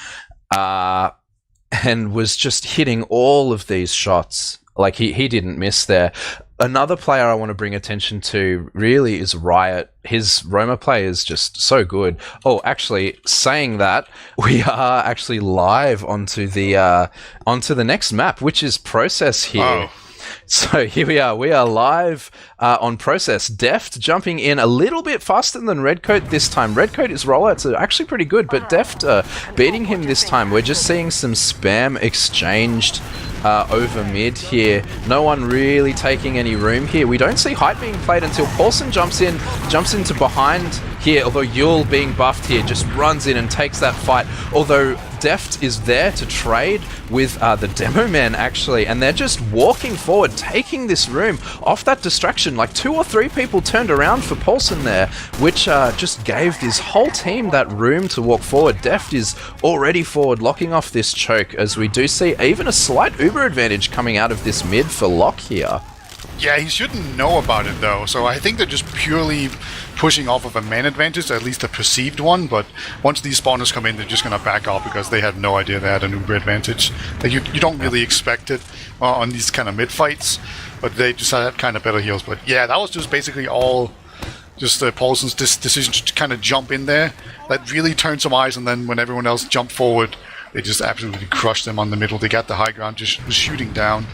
and was just hitting all of these shots. Like, he didn't miss there. Another player I want to bring attention to really is Riot. His Roma play is just so good. Oh, actually, saying that, we are actually live onto the next map, which is Process here. Wow. So here we are. We are live on Process. Deft jumping in a little bit faster than Redcoat this time. Redcoat's rollouts are actually pretty good, but Deft beating him this time. We're just seeing some spam exchanged over mid here. No one really taking any room here. We don't see height being played until Paulson jumps into behind here, although Yule being buffed here just runs in and takes that fight. Although Deft is there to trade with the Demo Man actually, and they're just walking forward, taking this room off that distraction. Like 2 or 3 people turned around for Paulson there, which just gave this whole team that room to walk forward. Deft is already forward, locking off this choke, as we do see even a slight Uber advantage coming out of this mid for Locke here. Yeah, he shouldn't know about it though, so I think they're just purely pushing off of a man advantage, at least a perceived one, but once these spawners come in, they're just going to back off because they had no idea they had an Uber advantage. Like, you don't really expect it on these kind of mid-fights, but they just had kind of better heals. But yeah, that was just basically all just Paulson's decision to kind of jump in there. That really turned some eyes, and then when everyone else jumped forward, they just absolutely crushed them on the middle. They got the high ground, just shooting down.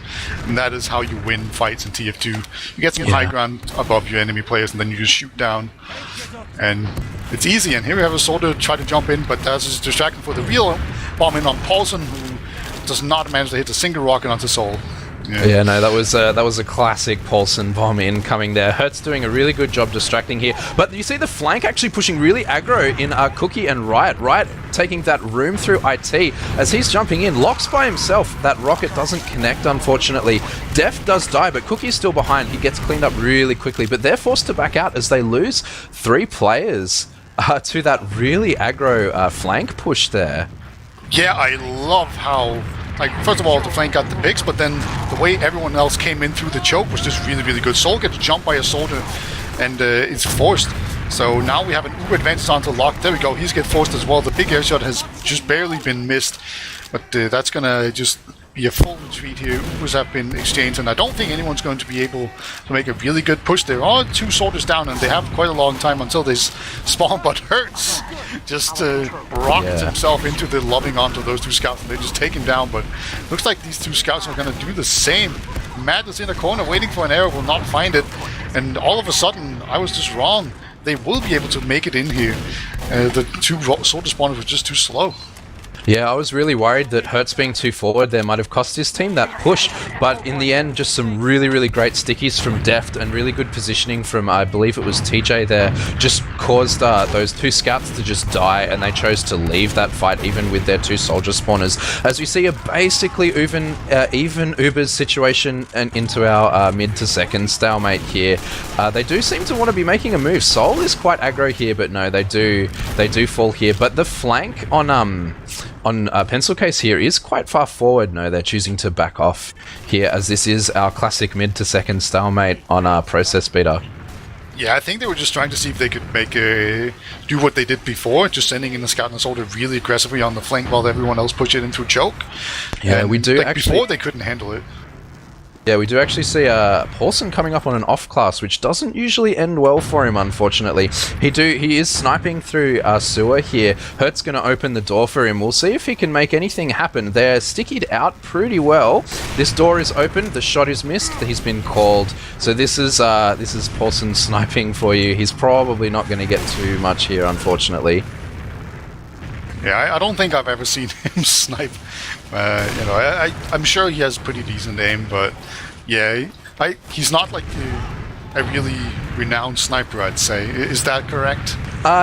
And that is how you win fights in TF2. You get some high ground above your enemy players, and then you just shoot down. And it's easy. And here we have a soldier try to jump in, but that's just distracting for the real bomb in on Paulson, who does not manage to hit a single rocket onto Soul. Yeah, no, that was a classic Paulson bomb incoming there. Hertz doing a really good job distracting here, but you see the flank actually pushing really aggro in Cookie and Riot. Riot taking that room through IT as he's jumping in. Locks by himself. That rocket doesn't connect, unfortunately. Def does die, but Cookie's still behind. He gets cleaned up really quickly, but they're forced to back out as they lose 3 players to that really aggro flank push there. Yeah, I love how, like, first of all, the flank got the picks, but then the way everyone else came in through the choke was just really, really good. Soul gets jumped by a soldier, and it's forced. So now we have an Uber advantage onto Lock. There we go. He's get forced as well. The big air shot has just barely been missed, but that's gonna just be a full retreat here. Ubers have been exchanged, and I don't think anyone's going to be able to make a really good push. There are 2 soldiers down, and they have quite a long time until they spawn, but Hertz just rockets himself into the lobbing onto those 2 scouts, and they just take him down, but looks like these 2 scouts are going to do the same. Matt is in a corner waiting for an arrow, will not find it, and all of a sudden, I was just wrong. They will be able to make it in here. The 2 soldier spawners were just too slow. Yeah, I was really worried that Hertz being too forward there might have cost his team that push, but in the end, just some really, really great stickies from Deft and really good positioning from, I believe it was TJ there, just caused those 2 scouts to just die, and they chose to leave that fight even with their 2 soldier spawners. As we see a basically even Uber's situation and into our mid to second stalemate here. They do seem to want to be making a move. Soul is quite aggro here, but no, they do fall here. But the flank on Pencil Case here is quite far forward. No, they're choosing to back off here, as this is our classic mid to second stalemate on our process beta. Yeah, I think they were just trying to see if they could make do what they did before, just sending in the scout and soldier really aggressively on the flank while everyone else pushed it into choke. Yeah, and we do like actually. Before they couldn't handle it. Yeah, we do actually see Paulson coming up on an off class, which doesn't usually end well for him, unfortunately. He is sniping through sewer here. Hertz going to open the door for him. We'll see if he can make anything happen. They're stickied out pretty well. This door is open. The shot is missed. He's been called. So this is Paulson sniping for you. He's probably not going to get too much here, unfortunately. Yeah, I don't think I've ever seen him snipe. I'm sure he has pretty decent aim, but yeah, he's not like a really renowned sniper, I'd say. Is that correct?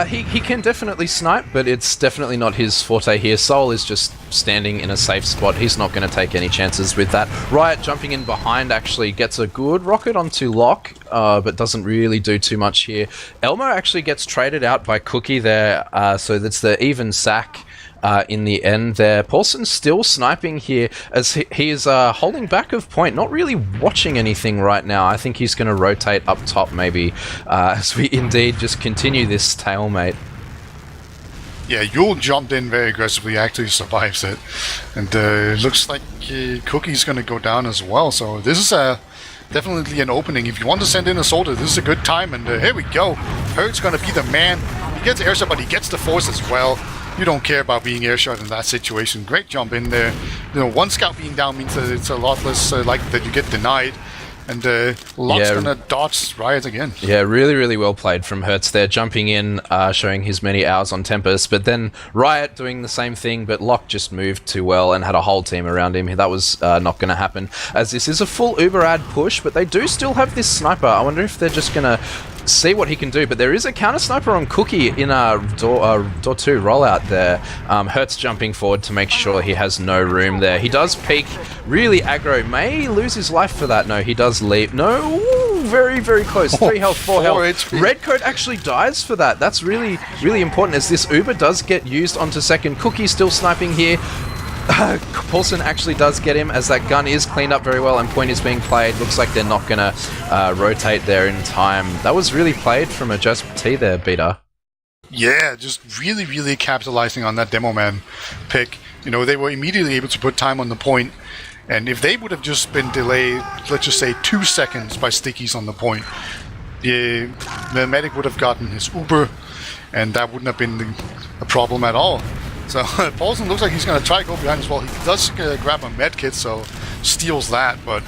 He can definitely snipe, but it's definitely not his forte here. Soul is just standing in a safe spot. He's not going to take any chances with that. Riot jumping in behind actually gets a good rocket onto Lock, but doesn't really do too much here. Elmo actually gets traded out by Cookie there, so that's the even sack. In the end there. Paulson's still sniping here as he is holding back of point, not really watching anything right now. I think he's going to rotate up top maybe as we indeed just continue this stalemate. Yeah, Yule jumped in very aggressively, actually survives it. And it looks like Cookie's going to go down as well. So this is definitely an opening. If you want to send in a soldier, this is a good time. And here we go. Hertz going to be the man. He gets air shot, but he gets the force as well. You don't care about being airshot in that situation. Great jump in there. You know, 1 scout being down means that it's a lot less likely that you get denied. And Lock's gonna dodge Riot again. Yeah, really, really well played from Hertz there, jumping in, showing his many hours on Tempest. But then Riot doing the same thing, but Lock just moved too well and had a whole team around him. That was not going to happen, as this is a full Uber ad push, but they do still have this sniper. I wonder if they're just going to see what he can do, but there is a counter sniper on Cookie in door 2 rollout there. Hertz jumping forward to make sure he has no room there. He does peek really aggro, may lose his life for that. No, he does leave. No, ooh, very, very close. 3 health, 4 health. HP. Redcoat actually dies for that. That's really, really important, as this Uber does get used onto second. Cookie still sniping here. Paulson actually does get him, as that gun is cleaned up very well and point is being played. Looks like they're not going to rotate there in time. That was really played from a Just T there, Beta. Yeah, just really, really capitalizing on that Demo Man pick. You know, they were immediately able to put time on the point, and if they would have just been delayed, let's just say 2 seconds by stickies on the point, the medic would have gotten his Uber, and that wouldn't have been a problem at all. So Paulson looks like he's going to try to go behind as well. He does grab a med kit, so steals that, but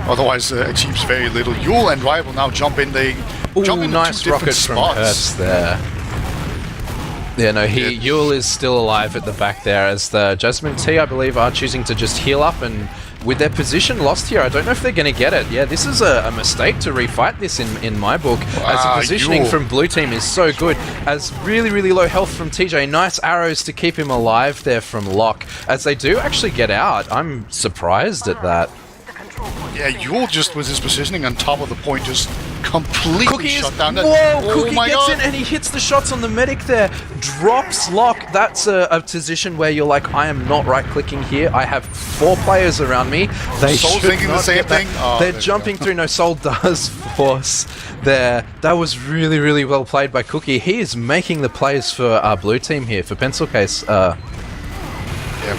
otherwise achieves very little. Yule and Riot will now jump in. They jump into nice 2 different rocket spots. From Hertz there. Yeah, no, Yule is still alive at the back there, as the Jasmine T, I believe, are choosing to just heal up and with their position lost here, I don't know if they're going to get it. Yeah, this is a mistake to refight this in my book, as the positioning from blue team is so good. As really, really low health from TJ. Nice arrows to keep him alive there from Locke, as they do actually get out. I'm surprised at that. Yeah, Yule just with his positioning on top of the point just completely shut down. Cookie gets in and he hits the shots on the medic there. Drops Locke. That's a position where you're like, I am not right-clicking here. I have 4 players around me. They Soul thinking the same thing. They're jumping through. No, Soul does force there. That was really, really well played by Cookie. He is making the plays for our blue team here, for Pencil Case. Yeah,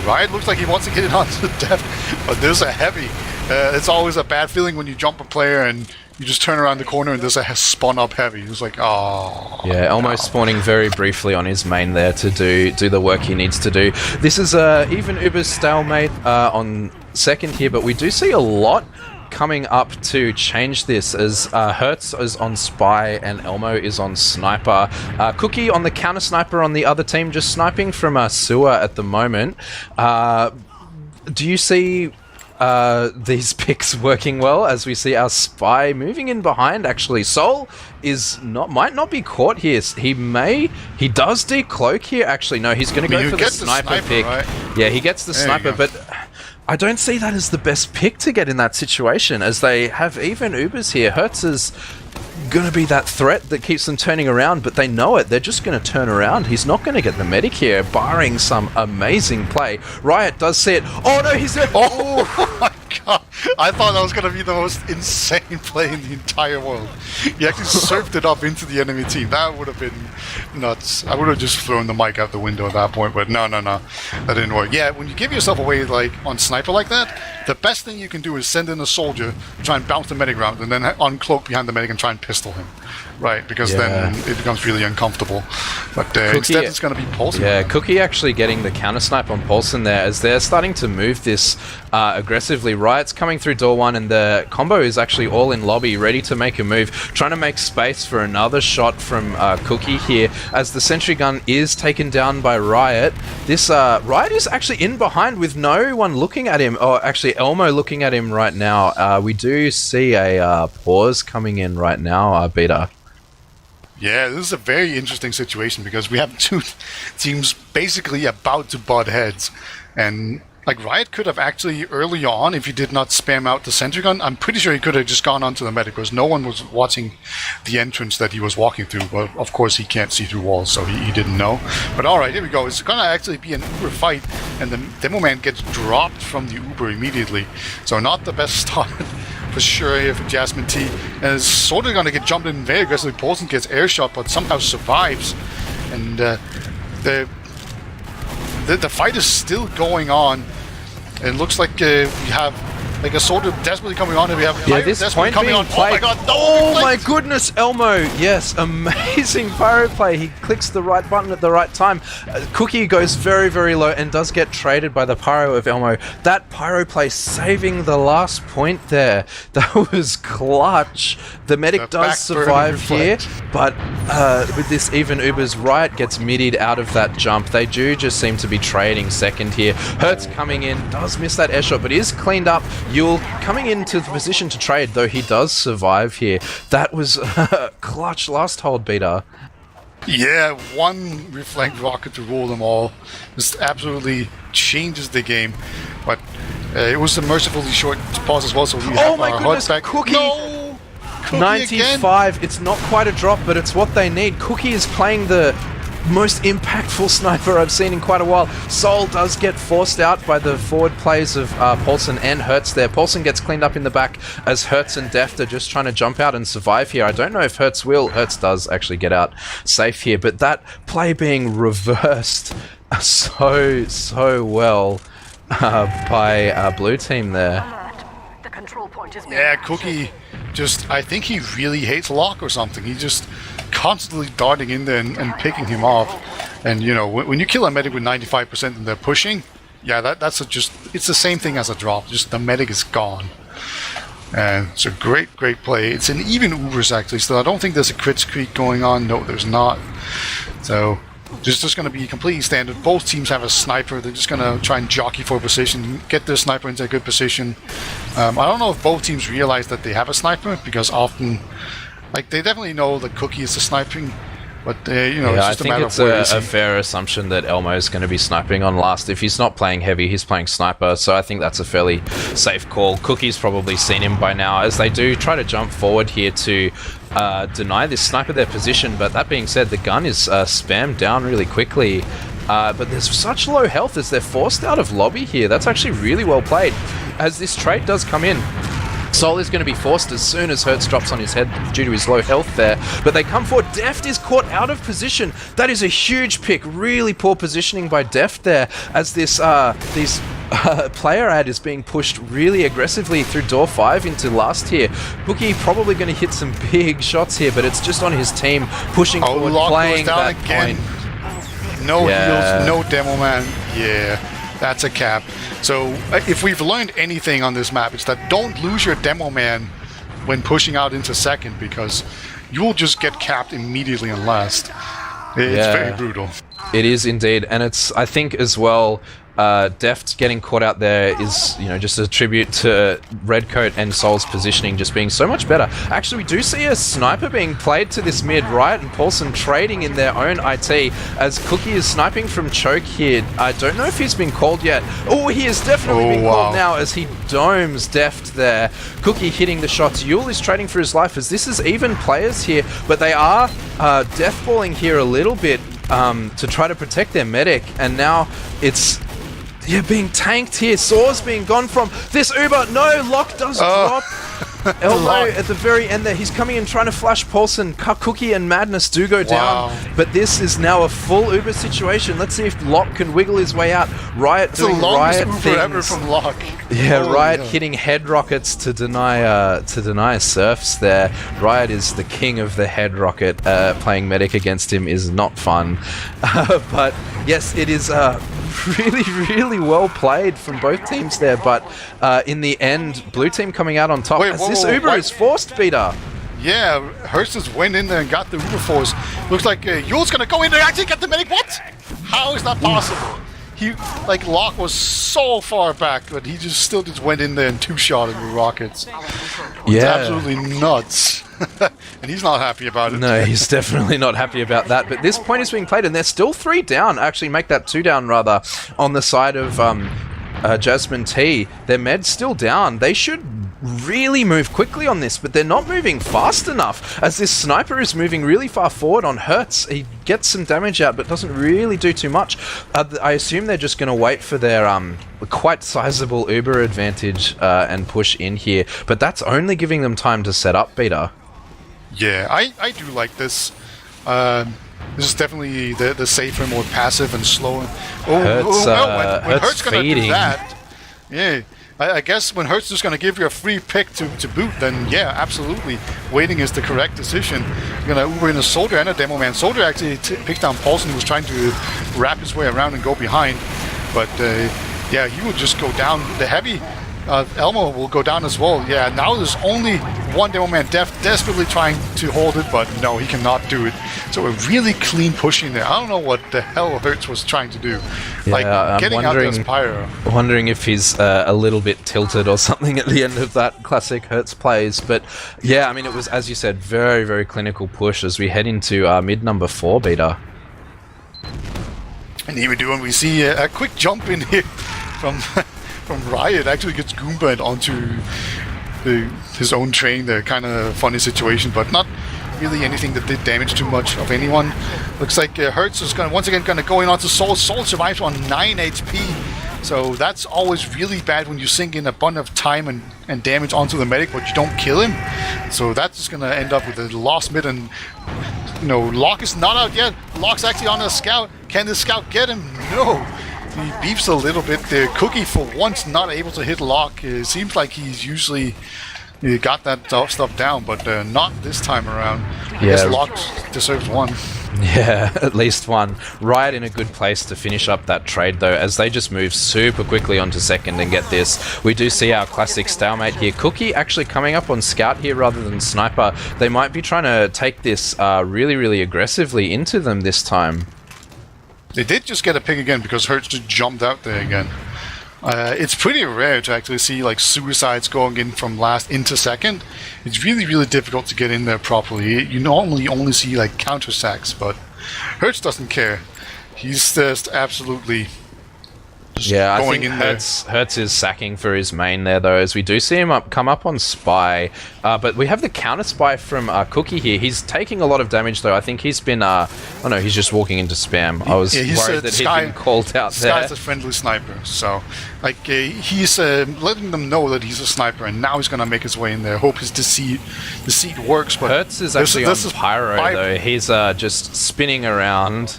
Riot looks like he wants to get it onto death, but there's a heavy. It's always a bad feeling when you jump a player and you just turn around the corner and there's a spun up heavy. It's like, oh. Yeah, almost spawning very briefly on his main there to do the work he needs to do. This is even Uber's stalemate on second here, but we do see a lot coming up to change this, as Hertz is on Spy and Elmo is on Sniper. Cookie on the counter sniper on the other team, just sniping from Sewer at the moment. Do you see these picks working well, as we see our Spy moving in behind? Actually, Soul might not be caught here. He does decloak here. Actually, no, he's going to go for the sniper pick. Right? Yeah, he gets the sniper, but I don't see that as the best pick to get in that situation, as they have even Ubers here. Hertz is going to be that threat that keeps them turning around, but they know it. They're just going to turn around. He's not going to get the medic here, barring some amazing play. Riot does see it. Oh no, he's there. Oh my god. I thought that was going to be the most insane play in the entire world. He actually surfed it up into the enemy team. That would have been nuts. I would have just thrown the mic out the window at that point, but no. That didn't work. Yeah, when you give yourself away like on Sniper like that, the best thing you can do is send in a soldier, try and bounce the medic round, and then uncloak behind the medic and try and pistol him. Right, because then it becomes really uncomfortable. But instead it's going to be Paulson. Yeah, Cookie actually getting the counter snipe on Paulson there, as they're starting to move this aggressively. Riot's coming through door 1, and the combo is actually all in lobby, ready to make a move, trying to make space for another shot from Cookie here, as the sentry gun is taken down by Riot. This Riot is actually in behind with no one looking at him, or actually Elmo looking at him right now. We do see a pause coming in right now, Beta. Yeah, this is a very interesting situation, because we have 2 teams basically about to butt heads, and like Riot could have actually early on, if he did not spam out the sentry gun, I'm pretty sure he could have just gone onto the medic, because no one was watching the entrance that he was walking through. But of course he can't see through walls, so he didn't know. But alright, here we go. It's gonna actually be an Uber fight, and the demo man gets dropped from the Uber immediately, so not the best start for sure here for Jasmine T. And it's sort of gonna get jumped in very aggressively. Paulson gets air shot, but somehow survives, and the fight is still going on. It looks like we have like a soldier desperately coming on, and we have this point coming on. Oh my god! No, oh my goodness, Elmo! Yes, amazing pyro play. He clicks the right button at the right time. Cookie goes very, very low and does get traded by the pyro of Elmo. That pyro play saving the last point there. That was clutch. The medic does survive here, but with this even Uber's, Riot gets middied out of that jump. They do just seem to be trading second here. Hertz coming in, does miss that air shot, but is cleaned up. Yule coming into the position to trade, though he does survive here. That was clutch last hold, Beta. Yeah, one reflect rocket to rule them all just absolutely changes the game. But it was a mercifully short pause as well, so we have our HUD back. Cookie! No! Cookie 95. Again? It's not quite a drop, but it's what they need. Cookie is playing the most impactful sniper I've seen in quite a while. Soul does get forced out by the forward plays of Paulson and Hertz there. Paulson gets cleaned up in the back, as Hertz and Deft are just trying to jump out and survive here. I don't know if Hertz will. Hertz does actually get out safe here, but that play being reversed so well by blue team there. Yeah, Cookie just, I think he really hates Locke or something. He just constantly darting in there and picking him off. And you know, when you kill a medic with 95% and they're pushing, yeah, that's it's the same thing as a drop. Just the medic is gone. And it's a great play. It's an even Ubers actually, so I don't think there's a crit streak going on. No, there's not. So Just going to be completely standard. Both teams have a sniper. They're just going to try and jockey for a position, get their sniper into a good position. I don't know if both teams realize that they have a sniper, because often, like, they definitely know that Cookie is the sniping, but it's just a matter of where I think it's a fair assumption that Elmo is going to be sniping on last. If he's not playing heavy, he's playing sniper, so I think that's a fairly safe call. Cookie's probably seen him by now, as they do try to jump forward here to deny this sniper their position, but that being said, the gun is spammed down really quickly. But there's such low health as they're forced out of lobby here. That's actually really well played. As this trade does come in, Sol is going to be forced as soon as Hertz drops on his head due to his low health there. But they come forward. Deft is caught out of position. That is a huge pick. Really poor positioning by Deft there, as this player ad is being pushed really aggressively through door 5 into last here. Cookie probably going to hit some big shots here, but it's just on his team pushing forward, playing that point. No heals, no demo man. Yeah, that's a cap. So if we've learned anything on this map, it's that don't lose your demo man when pushing out into second, because you will just get capped immediately on last. It's very brutal. It is indeed, and it's, I think as well, Deft getting caught out there is, just a tribute to Redcoat and Sol's positioning just being so much better. Actually, we do see a sniper being played to this mid. Riot and Paulson trading in their own IT, as Cookie is sniping from choke here. I don't know if he's been called yet. Oh, he is definitely been called now, as he domes Deft there. Cookie hitting the shots. Yule is trading for his life, as this is even players here, but they are deathballing here a little bit to try to protect their medic, and now it's being tanked here. Saw's being gone from this Uber. No, Lock does drop. Elmo at the very end there. He's coming in trying to flash Paulson. Cookie and Madness do go down. But this is now a full Uber situation. Let's see if Lock can wiggle his way out. Riot doing Riot things. Ever from Lock. Riot hitting head rockets to deny Surfs there. Riot is the king of the head rocket. Playing medic against him is not fun. But yes, it is really, really well played from both teams there. But in the end, blue team coming out on top. This Uber is forced, Peter. Yeah, Hurst just went in there and got the Uber force. Looks like Yule's gonna go in there and actually get the medic. What? How is that possible? Locke was so far back, but he still went in there and two-shot it with rockets. It's absolutely nuts. And he's not happy about it. No, he's definitely not happy about that. But this point is being played, and they're still 3 down. Actually, make that 2 down, rather, on the side of Jasmine T. Their med's still down. They should really move quickly on this, but they're not moving fast enough, as this sniper is moving really far forward on Hertz. He gets some damage out, but doesn't really do too much. I assume they're just going to wait for their quite sizable Uber advantage and push in here, but that's only giving them time to set up, Peter. Yeah, I do like this. This is definitely the safer, more passive and slower. When Hertz gonna do that, I guess when Hertz is going to give you a free pick to boot, then yeah, absolutely. Waiting is the correct decision. You're going to Uber in a Soldier and a Demo Man. Soldier actually picked down Paulson, who was trying to wrap his way around and go behind. But yeah, he would just go down. The heavy Elmo will go down as well. Yeah, now there's only one Demo Man desperately trying to hold it, but no, he cannot do it. So a really clean pushing there. I don't know what the hell Hertz was trying to do. Yeah, getting out there Pyro. Wondering if he's a little bit tilted or something at the end of that classic Hertz plays. But yeah, I mean, it was, as you said, very, very clinical push as we head into mid number 4, Beta. And here we see a quick jump in here from Riot. Actually gets Goomba'd onto his own train there. Kind of funny situation, but not really anything that did damage too much of anyone. Looks like Hertz is once again going to go in onto Soul. Soul survives on 9 HP, so that's always really bad when you sink in a bunch of time and damage onto the medic, but you don't kill him. So that's just going to end up with a lost mid, and Locke is not out yet. Locke's actually on a scout. Can the scout get him? No. He beefs a little bit there. Cookie, for once, not able to hit Locke. It seems like he's usually got that stuff down, but not this time around. I guess Locke deserves one. Yeah, at least one. Riot in a good place to finish up that trade, though, as they just move super quickly onto second and get this. We do see our classic stalemate here. Cookie actually coming up on scout here rather than sniper. They might be trying to take this really, really aggressively into them this time. They did just get a pick again because Hertz just jumped out there again. It's pretty rare to actually see like suicides going in from last into second. It's really, really difficult to get in there properly. You normally only see like counter sacks, but Hertz doesn't care. He's just absolutely Yeah, I going think in there. Hertz is sacking for his main there, though, as we do see him come up on Spy. But we have the counter Spy from Cookie here. He's taking a lot of damage, though. I think he's been... oh, no, he's just walking into spam. I was worried that he'd been called out there. Sky's a friendly sniper, so... Like, he's letting them know that he's a sniper, and now he's going to make his way in there. Hope his deceit works, but... Hertz is actually on Pyro, though. He's just spinning around...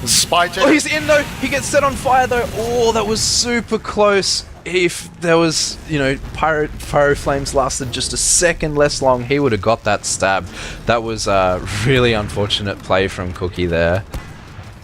Spy check. Oh, he's in though. He gets set on fire though. Oh, that was super close. If there was, pyro flames lasted just a second less long, he would have got that stab. That was a really unfortunate play from Cookie there.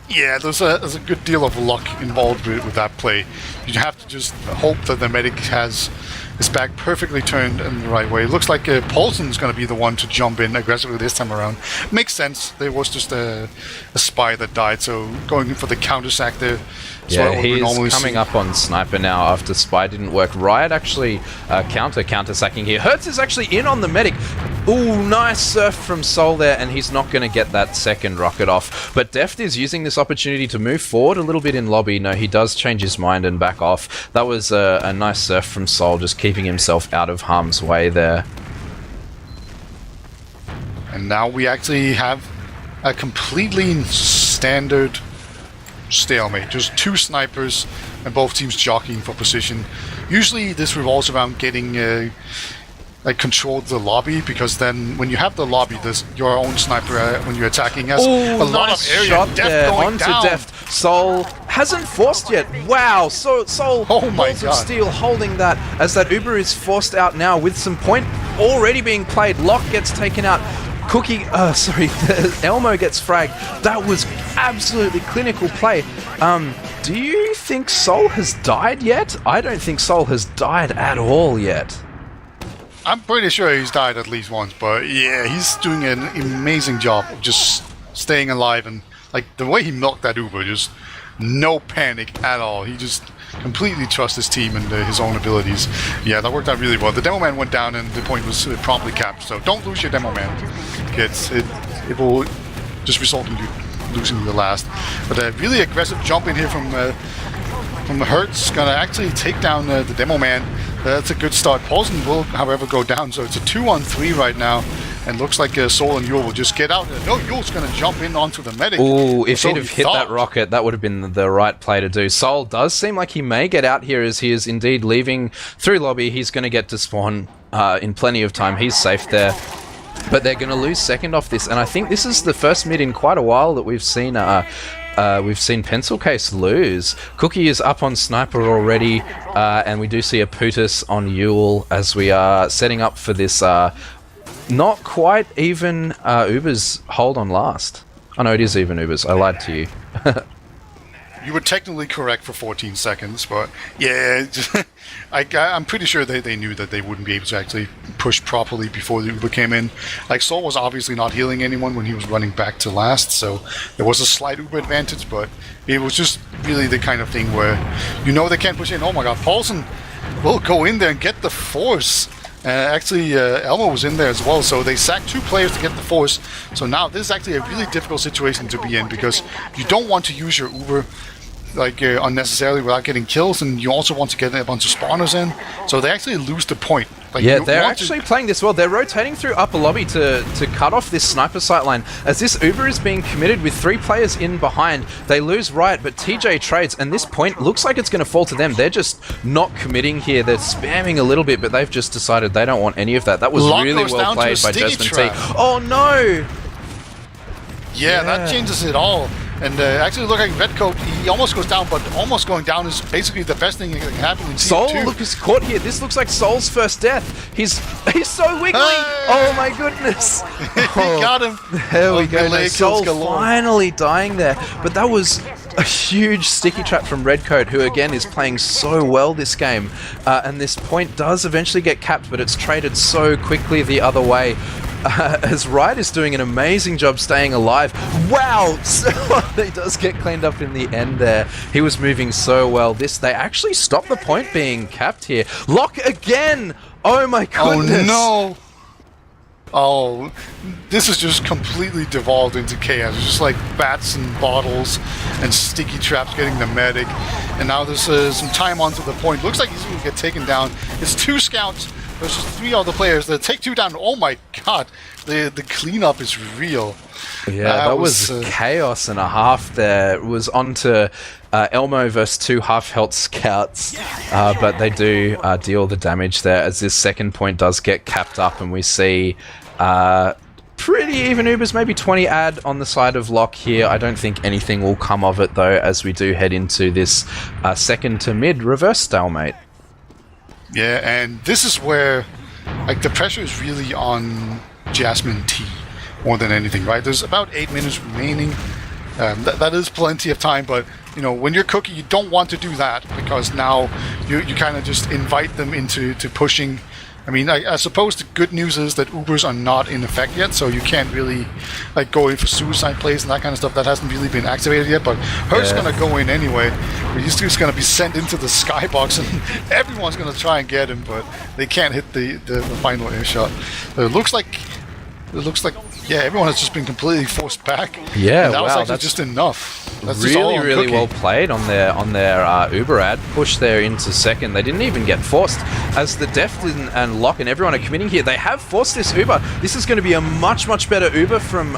Yeah, there's a good deal of luck involved with that play. You have to just hope that the medic has his back perfectly turned in the right way. It looks like Paulson's going to be the one to jump in aggressively this time around. Makes sense. There was just a spy that died, so going in for the counter sack there. Yeah, he's coming up on Sniper now after Spy didn't work. Riot actually counter sacking here. Hertz is actually in on the medic. Ooh, nice surf from Sol there, and he's not going to get that second rocket off. But Deft is using this opportunity to move forward a little bit in lobby. No, he does change his mind and back off. That was a nice surf from Sol, just keeping himself out of harm's way there. And now we actually have a completely standard stalemate. Just two snipers and both teams jockeying for position. Usually this revolves around getting control of the lobby, because then when you have the lobby, there's your own sniper when you're attacking us. Ooh, a lot nice of area. shot Deft there going onto down. Deft. Sol hasn't forced yet. Wow, so Sol Oh my Balls of God. Steel holding that as that Uber is forced out now with some point already being played. Lock gets taken out. Cookie, Elmo gets fragged. That was absolutely clinical play. Do you think Sol has died yet? I don't think Sol has died at all yet. I'm pretty sure he's died at least once, but yeah, he's doing an amazing job of just staying alive, and like the way he milked that Uber, just no panic at all. He just completely trusts his team and his own abilities. Yeah, that worked out really well. The demo man went down and the point was promptly capped, so don't lose your demo man, kids. It will just result in you losing the last. But a really aggressive jump in here from Hertz, gonna actually take down the demo man. That's a good start. Paulson will, however, go down, so it's a 2-on-3 right now, and looks like Sol and Yule will just get out. No, Yule's gonna jump in onto the medic. Ooh, if So he'd have hit that rocket, that would have been the right play to do. Sol does seem like he may get out here, as he is indeed leaving through lobby. He's going to get to spawn in plenty of time. He's safe there. But they're going to lose second off this, and I think this is the first mid in quite a while that we've seen Pencil Case lose. Cookie is up on Sniper already, and we do see a Putus on Yule as we are setting up for this not quite even Uber's hold on last. Oh no, it is even Uber's. I lied to you. You were technically correct for 14 seconds, but yeah, I'm pretty sure they knew that they wouldn't be able to actually push properly before the Uber came in. Like, Sol was obviously not healing anyone when he was running back to last, so there was a slight Uber advantage, but it was just really the kind of thing where they can't push in. Oh my god, Paulson will go in there and get the force. Actually, Elmo was in there as well, so they sacked 2 players to get the force. So now this is actually a really difficult situation to be in, because you don't want to use your Uber unnecessarily without getting kills, and you also want to get a bunch of spawners in. So they actually lose the point. Yeah, they're actually playing this well. They're rotating through upper lobby to cut off this sniper sight line. As this Uber is being committed with 3 players in behind, they lose Riot, but TJ trades, and this point looks like it's going to fall to them. They're just not committing here. They're spamming a little bit, but they've just decided they don't want any of that. That was really well played by Jasmine T. Oh no! Yeah, that changes it all. And actually, look like Wiethoofd, he almost goes down, but almost going down is basically the best thing that can happen in Sol, Team 2. look, is caught here. This looks like Sol's first death. He's so wiggly. Hey! Oh my goodness. He got him. There we go. Melee Sol kills galore. finally dying there. But that was a huge sticky trap from Redcoat, who again is playing so well this game. And this point does eventually get capped, but it's traded so quickly the other way. as Wright is doing an amazing job staying alive. Wow! So he does get cleaned up in the end there. He was moving so well. They actually stopped the point being capped here. Lock again! Oh my goodness! Oh no! Oh, this is just completely devolved into chaos. It's just like bats and bottles and sticky traps getting the medic. And now there's some time onto the point. Looks like he's going to get taken down. It's 2 scouts versus 3 other players. They take 2 down. Oh my god, the cleanup is real. Yeah, that was chaos and a half there. It was on to Elmo versus 2 half-health scouts, but they do deal the damage there as this second point does get capped up, and we see pretty even Ubers, maybe 20 ad on the side of Lock here. I don't think anything will come of it though, as we do head into this second to mid reverse stalemate. Yeah, and this is where like the pressure is really on Jasmine T more than anything, right? There's about 8 minutes remaining. That is plenty of time, but you know, when you're Cookie, you don't want to do that because now you kind of just invite them into pushing. I mean, I suppose the good news is that Ubers are not in effect yet, so you can't really like go in for suicide plays and that kind of stuff. That hasn't really been activated yet, but Hurt's going to go in anyway. He's just going to be sent into the skybox, and everyone's going to try and get him, but they can't hit the final air shot. It looks like, yeah, everyone has just been completely forced back. Yeah, and that was wow, actually that's just enough. That's really, just all on really Cookie. well played on their Uber ad push there into second. They didn't even get forced, as the Deft and Lock and everyone are committing here. They have forced this Uber. This is going to be a much, much better Uber from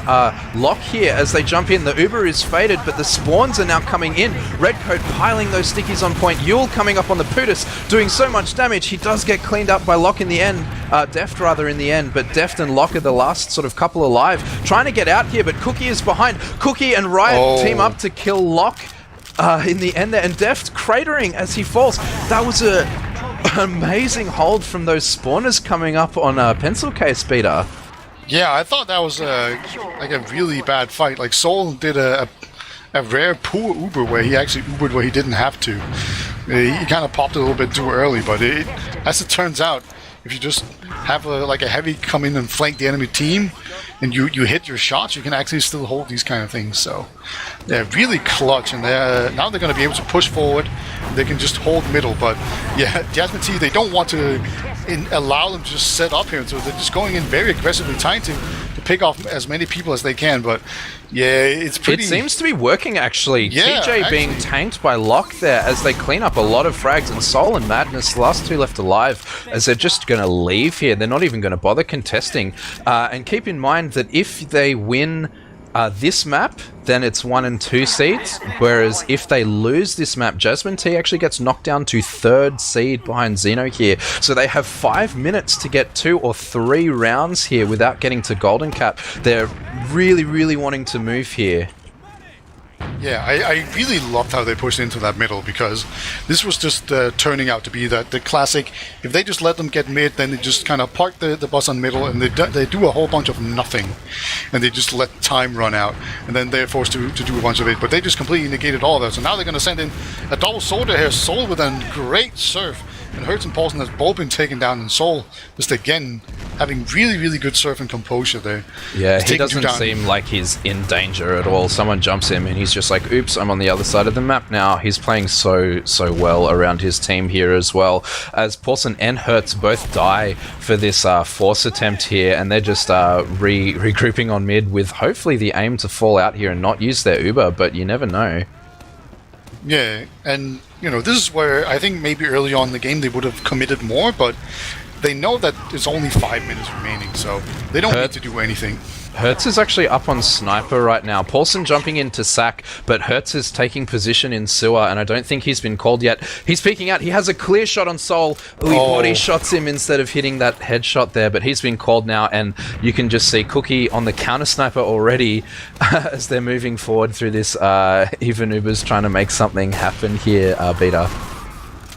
Lock here as they jump in. The Uber is faded, but the spawns are now coming in. Redcoat piling those stickies on point. Yule coming up on the Pootis, doing so much damage. He does get cleaned up by Lock in the end. Deft rather in the end, but Deft and Lock are the last sort of couple alive. Trying to get out here, but Cookie is behind. Cookie and Riot team up to kill Lock in the end there, and Deft cratering as he falls. That was an amazing hold from those spawners coming up on Pencil Case Beater. Yeah, I thought that was like a really bad fight. Like Soul did a rare poor Uber where he actually Ubered where he didn't have to. He kind of popped a little bit too early, but as it turns out, if you just have a heavy come in and flank the enemy team, and you hit your shots, you can actually still hold these kind of things. So they're really clutch, and now they're going to be able to push forward. They can just hold middle, but yeah, Jasmine T, they don't want to allow them to just set up here, so they're just going in very aggressively, trying to pick off as many people as they can. But yeah, it's pretty. It seems to be working actually. Yeah, TJ being tanked by Lock there as they clean up a lot of frags, and Soul and Madness, the last 2 left alive, as they're just going to leave here. They're not even going to bother contesting. And keep in mind that if they win this map, then it's 1 and 2 seeds, whereas if they lose this map, Jasmine T actually gets knocked down to 3rd seed behind Xeno here. So they have 5 minutes to get 2 or 3 rounds here without getting to Golden Cap. They're really, really wanting to move here. Yeah, I really loved how they pushed into that middle, because this was just turning out to be the classic. If they just let them get mid, then they just kind of park the bus on middle, and they do a whole bunch of nothing, and they just let time run out, and then they're forced to do a bunch of it. But they just completely negated all of that. So now they're going to send in a double soldier here. Soul with a great surf, and Hertz and Paulson has both been taken down, and Soul just again having really, really good surf and composure there. Yeah, he doesn't seem like he's in danger at all. Someone jumps him and he's just like, oops, I'm on the other side of the map now. He's playing so well around his team here as well, as Paulson and Hertz both die for this force attempt here, and they're just regrouping on mid with hopefully the aim to fall out here and not use their Uber, but you never know. Yeah, and you know, this is where I think maybe early on in the game they would have committed more, but they know that there's only 5 minutes remaining, so they don't need to do anything. Hertz is actually up on Sniper right now. Paulson jumping into Sack, but Hertz is taking position in Sewer, and I don't think he's been called yet. He's peeking out. He has a clear shot on Soul. He body shots him instead of hitting that headshot there, but he's been called now, and you can just see Cookie on the counter sniper already as they're moving forward through this. Even Uber's trying to make something happen here, Beta.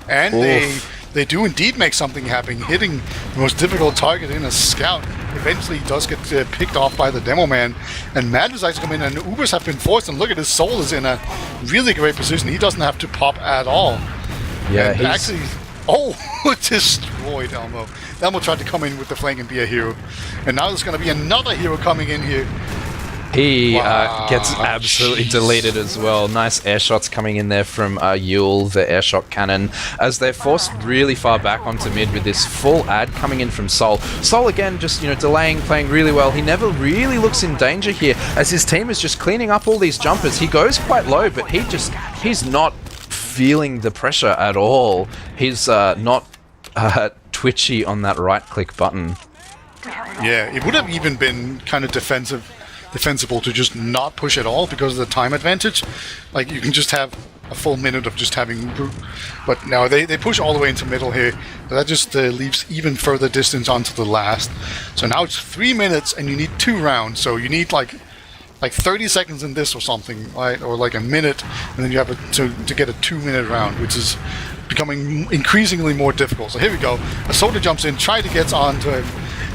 And they do indeed make something happen, hitting the most difficult target in a scout. Eventually he does get picked off by the demo man, and Madness actually come in, and Ubers have been forced, and look at his Soul is in a really great position. He doesn't have to pop at all. Yeah, and actually Oh, destroyed Elmo. Elmo tried to come in with the flank and be a hero. And now there's going to be another hero coming in here. He Wow, gets absolutely jeez. deleted as well. Nice air shots coming in there from Yule, the air shot cannon, as they're forced really far back onto mid with this full ad coming in from Sol. Sol again, just delaying, playing really well. He never really looks in danger here, as his team is just cleaning up all these jumpers. He goes quite low, but he's not feeling the pressure at all. He's not twitchy on that right-click button. Yeah, it would have even been kind of defensible to just not push at all because of the time advantage. Like, you can just have a full minute of just having Uber. But now they push all the way into middle here. So that just leaves even further distance onto the last. So now it's 3 minutes and you need 2 rounds. So you need like 30 seconds in this or something, right? Or like a minute, and then you have to get a 2-minute round, which is becoming increasingly more difficult. So here we go. A soldier jumps in, try to get onto him,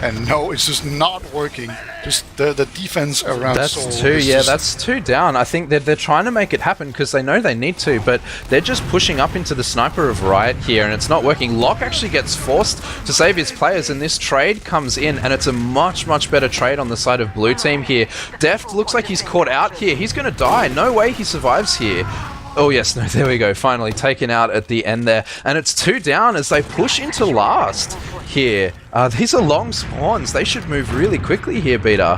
and no, it's just not working. Just the defense around Sol. That's two, yeah, that's 2 down. I think that they're trying to make it happen because they know they need to, but they're just pushing up into the sniper of Riot here, and it's not working. Locke actually gets forced to save his players, and this trade comes in, and it's a much, much better trade on the side of blue team here. Deft looks like he's caught out here. He's going to die. No way he survives here. Oh yes, no, there we go. Finally taken out at the end there. And it's 2 down as they push into last here. These are long spawns. They should move really quickly here, Beta.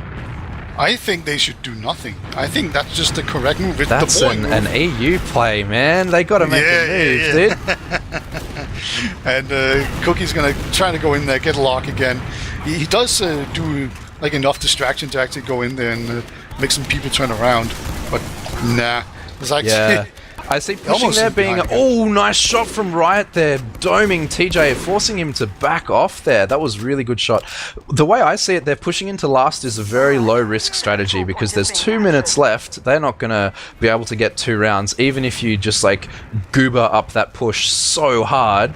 I think they should do nothing. I think that's just the correct move. It's That's the boring move. an EU play, man. They got to make a move, dude. And Cookie's going to try to go in there, get a lock again. He does do like enough distraction to actually go in there and make some people turn around. But nah. It's actually... Yeah. I see pushing Almost there being... behind Oh, nice shot from Riot there. Doming TJ, forcing him to back off there. That was a really good shot. The way I see it, they're pushing into last is a very low-risk strategy because there's 2 minutes left. They're not going to be able to get 2 rounds. Even if you just, like, goober up that push so hard,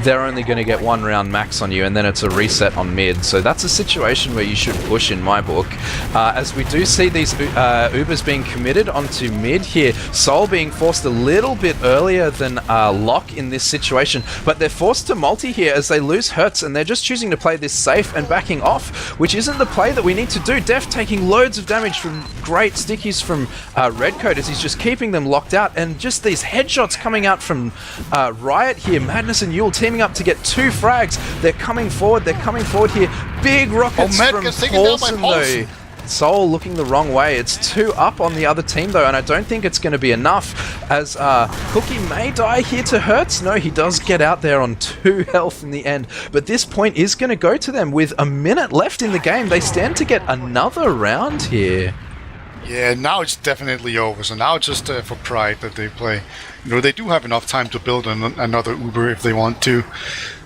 they're only going to get 1 round max on you, and then it's a reset on mid. So that's a situation where you should push in my book. As we do see these Ubers being committed onto mid here, Sol being forced a little bit earlier than Locke in this situation, but they're forced to multi here as they lose Hertz, and they're just choosing to play this safe and backing off, which isn't the play that we need to do. Def taking loads of damage from great stickies from Redcoat as he's just keeping them locked out, and just these headshots coming out from Riot here. Madness and Yule teaming up to get 2 frags. They're coming forward here. Big rockets from Paulson though. Sol looking the wrong way. It's 2 up on the other team though, and I don't think it's going to be enough as Cookie may die here to Hertz. No, he does get out there on 2 health in the end, but this point is going to go to them with a minute left in the game. They stand to get another round here. Yeah, now it's definitely over. So now it's just for pride that they play. They do have enough time to build another Uber if they want to.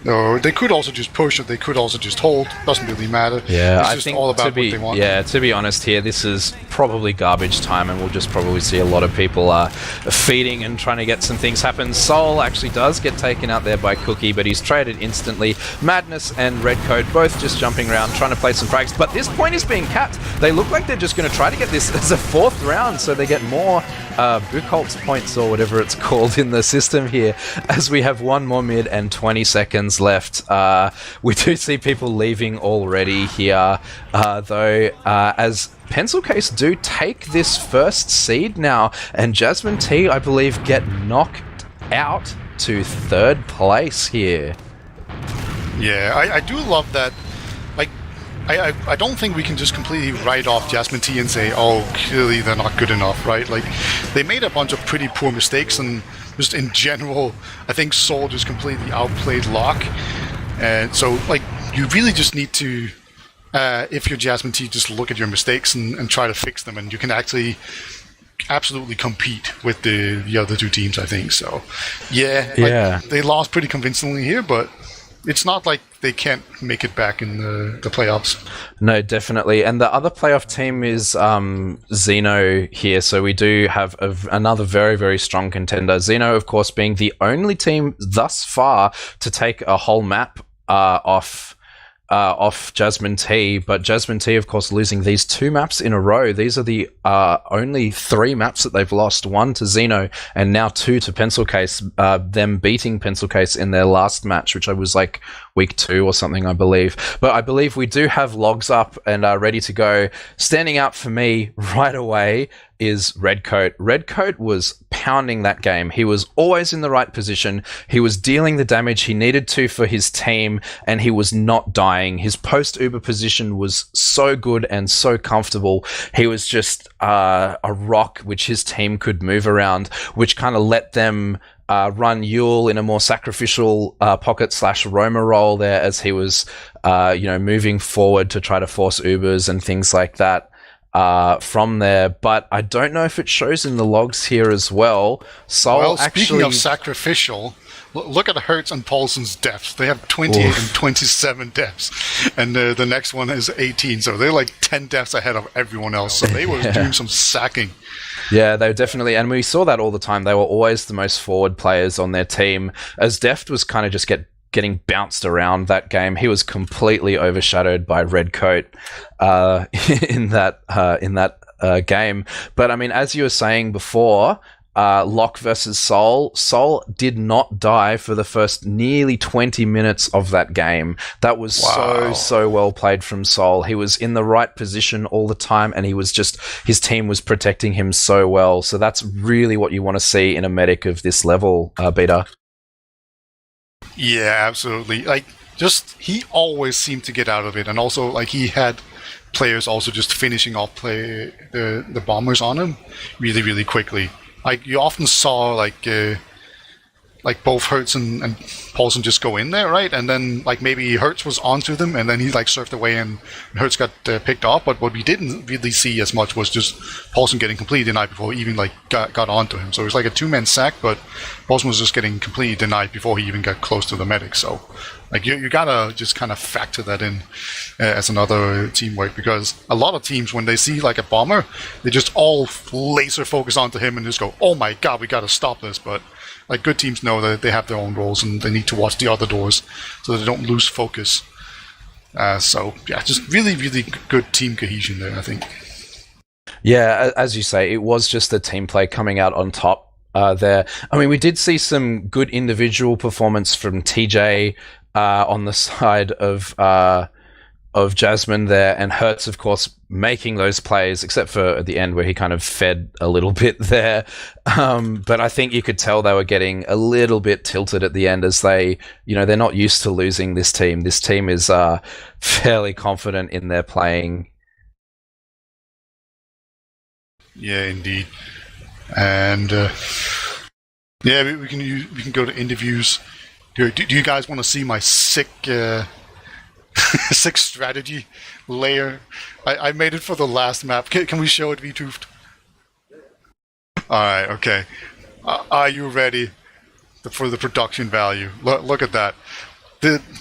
Or they could also just push, or they could also just hold. Doesn't really matter. Yeah, it's I just think all about to be what they want. yeah, to be honest here, this is probably garbage time, and we'll just probably see a lot of people feeding and trying to get some things happen. Sol actually does get taken out there by Cookie, but he's traded instantly. Madness and Redcoat both just jumping around trying to play some frags, but this point is being capped. They look like they're just going to try to get this as a 4th round, so they get more Buchholz points or whatever it's called in the system here, as we have 1 more mid and 20 seconds left. We do see people leaving already here, though, as Pencil Case do take this first seed now, and Jasmine T, I believe, get knocked out to 3rd place here. Yeah, I do love that. Like, I don't think we can just completely write off Jasmine T and say, oh, clearly they're not good enough, right? Like, they made a bunch of pretty poor mistakes, and just in general, I think Sol just completely outplayed Locke. And so, like, you really just need to, if you're Jasmine T, just look at your mistakes and try to fix them, and you can actually absolutely compete with the other 2 teams, I think. So, yeah. They lost pretty convincingly here, but it's not like they can't make it back in the playoffs. No, definitely. And the other playoff team is Xeno here. So we do have another very, very strong contender. Xeno, of course, being the only team thus far to take a whole map off off Jasmine T, but Jasmine T, of course, losing these 2 maps in a row. These are the only 3 maps that they've lost, 1 to Xeno and now 2 to Pencil Case, them beating Pencil Case in their last match, which I was like week 2 or something, I believe. But I believe we do have logs up and ready to go. Standing out for me right away is Redcoat. Redcoat was pounding that game. He was always in the right position. He was dealing the damage he needed to for his team, and he was not dying. His post-Uber position was so good and so comfortable. He was just a rock which his team could move around, which kind of let them run Yule in a more sacrificial pocket/roamer role there as he was moving forward to try to force Ubers and things like that. From there, but I don't know if it shows in the logs here as well. Well, speaking of sacrificial, look at Hertz and Paulson's deaths. They have 28 and 27 deaths, and the next one is 18, so they're like 10 deaths ahead of everyone else, so they were doing some sacking. Yeah, they were definitely, and we saw that all the time. They were always the most forward players on their team, as Deft was kind of just getting bounced around that game. He was completely overshadowed by Redcoat in that game. But I mean, as you were saying before, Locke versus Sol did not die for the first nearly 20 minutes of that game. That was so well played from Sol. He was in the right position all the time, and his team was protecting him so well. So that's really what you want to see in a medic of this level, Beta. Yeah, absolutely. He always seemed to get out of it, and also he had players also just finishing off the bombers on him really, really quickly. You often saw both Hertz and Paulson just go in there, right? And then maybe Hertz was onto them, and then he surfed away, and Hertz got picked off. But what we didn't really see as much was just Paulson getting completely denied before he even got onto him. So it was like a 2-man sack, but Paulson was just getting completely denied before he even got close to the medic. So you gotta just kind of factor that in as another teamwork, because a lot of teams, when they see a bomber, they just all laser focus onto him and just go, "Oh my god, we gotta stop this!" But good teams know that they have their own roles and they need to watch the other doors so that they don't lose focus. Just really, really good team cohesion there, I think. Yeah, as you say, it was just the team play coming out on top there. I mean, we did see some good individual performance from TJ on the side of Jasmine there, and Hertz, of course, making those plays, except for at the end where he kind of fed a little bit there. But I think you could tell they were getting a little bit tilted at the end, as they're not used to losing this team. This team is fairly confident in their playing. Yeah, indeed. And we can go to interviews. Do you guys want to see my sick strategy layer? I made it for the last map. Can we show it, Wiethoofd? Alright, okay. Are you ready for the production value? Look at that.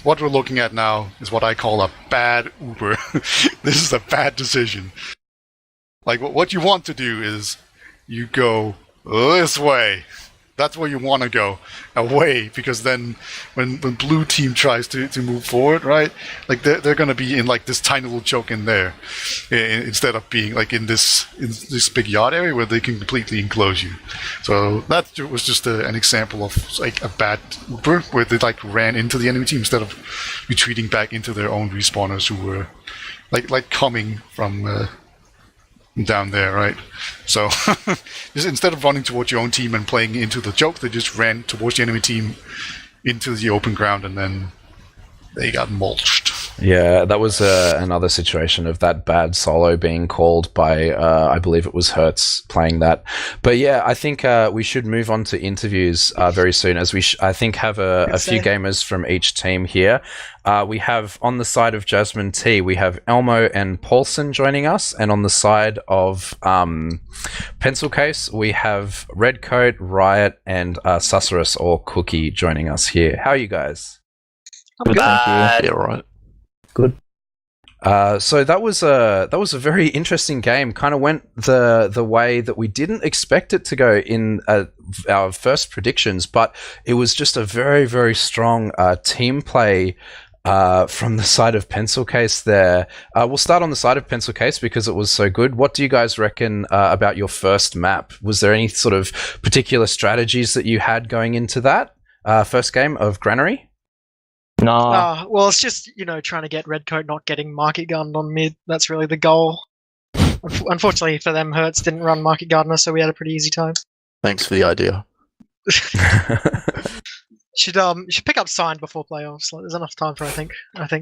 What we're looking at now is what I call a bad Uber. This is a bad decision. What you want to do is you go this way. That's where you want to go, away, because then when blue team tries to move forward, right, they're going to be in this tiny little choke in there, instead of being in this big yard area where they can completely enclose you. So that was just an example of a bad Uber, where they ran into the enemy team instead of retreating back into their own respawners who were coming from down there, right? So just instead of running towards your own team and playing into the choke, they just ran towards the enemy team into the open ground, and then they got mulched. Yeah, that was another situation of that bad solo being called by, I believe it was Hertz playing that. But yeah, I think we should move on to interviews very soon, as we I think have a few gamers from each team here. We have on the side of Jasmine T, we have Elmo and Paulson joining us, and on the side of Pencil Case, we have Redcoat, Riot, and Susurrus or Cookie joining us here. How are you guys? Good, thank you. Yeah, right. Good. So that was a very interesting game. Kind of went the way that we didn't expect it to go in our first predictions, but it was just a very, very strong team play from the side of Pencil Case there. We'll start on the side of Pencil Case because it was so good. What do you guys reckon about your first map? Was there any sort of particular strategies that you had going into that first game of Granary? No. Well, it's just, trying to get Redcoat not getting market gunned on mid. That's really the goal. Unfortunately for them, Hertz didn't run market gardener, so we had a pretty easy time. Thanks for the idea. Should pick up Sign before playoffs. Like, there's enough time for I think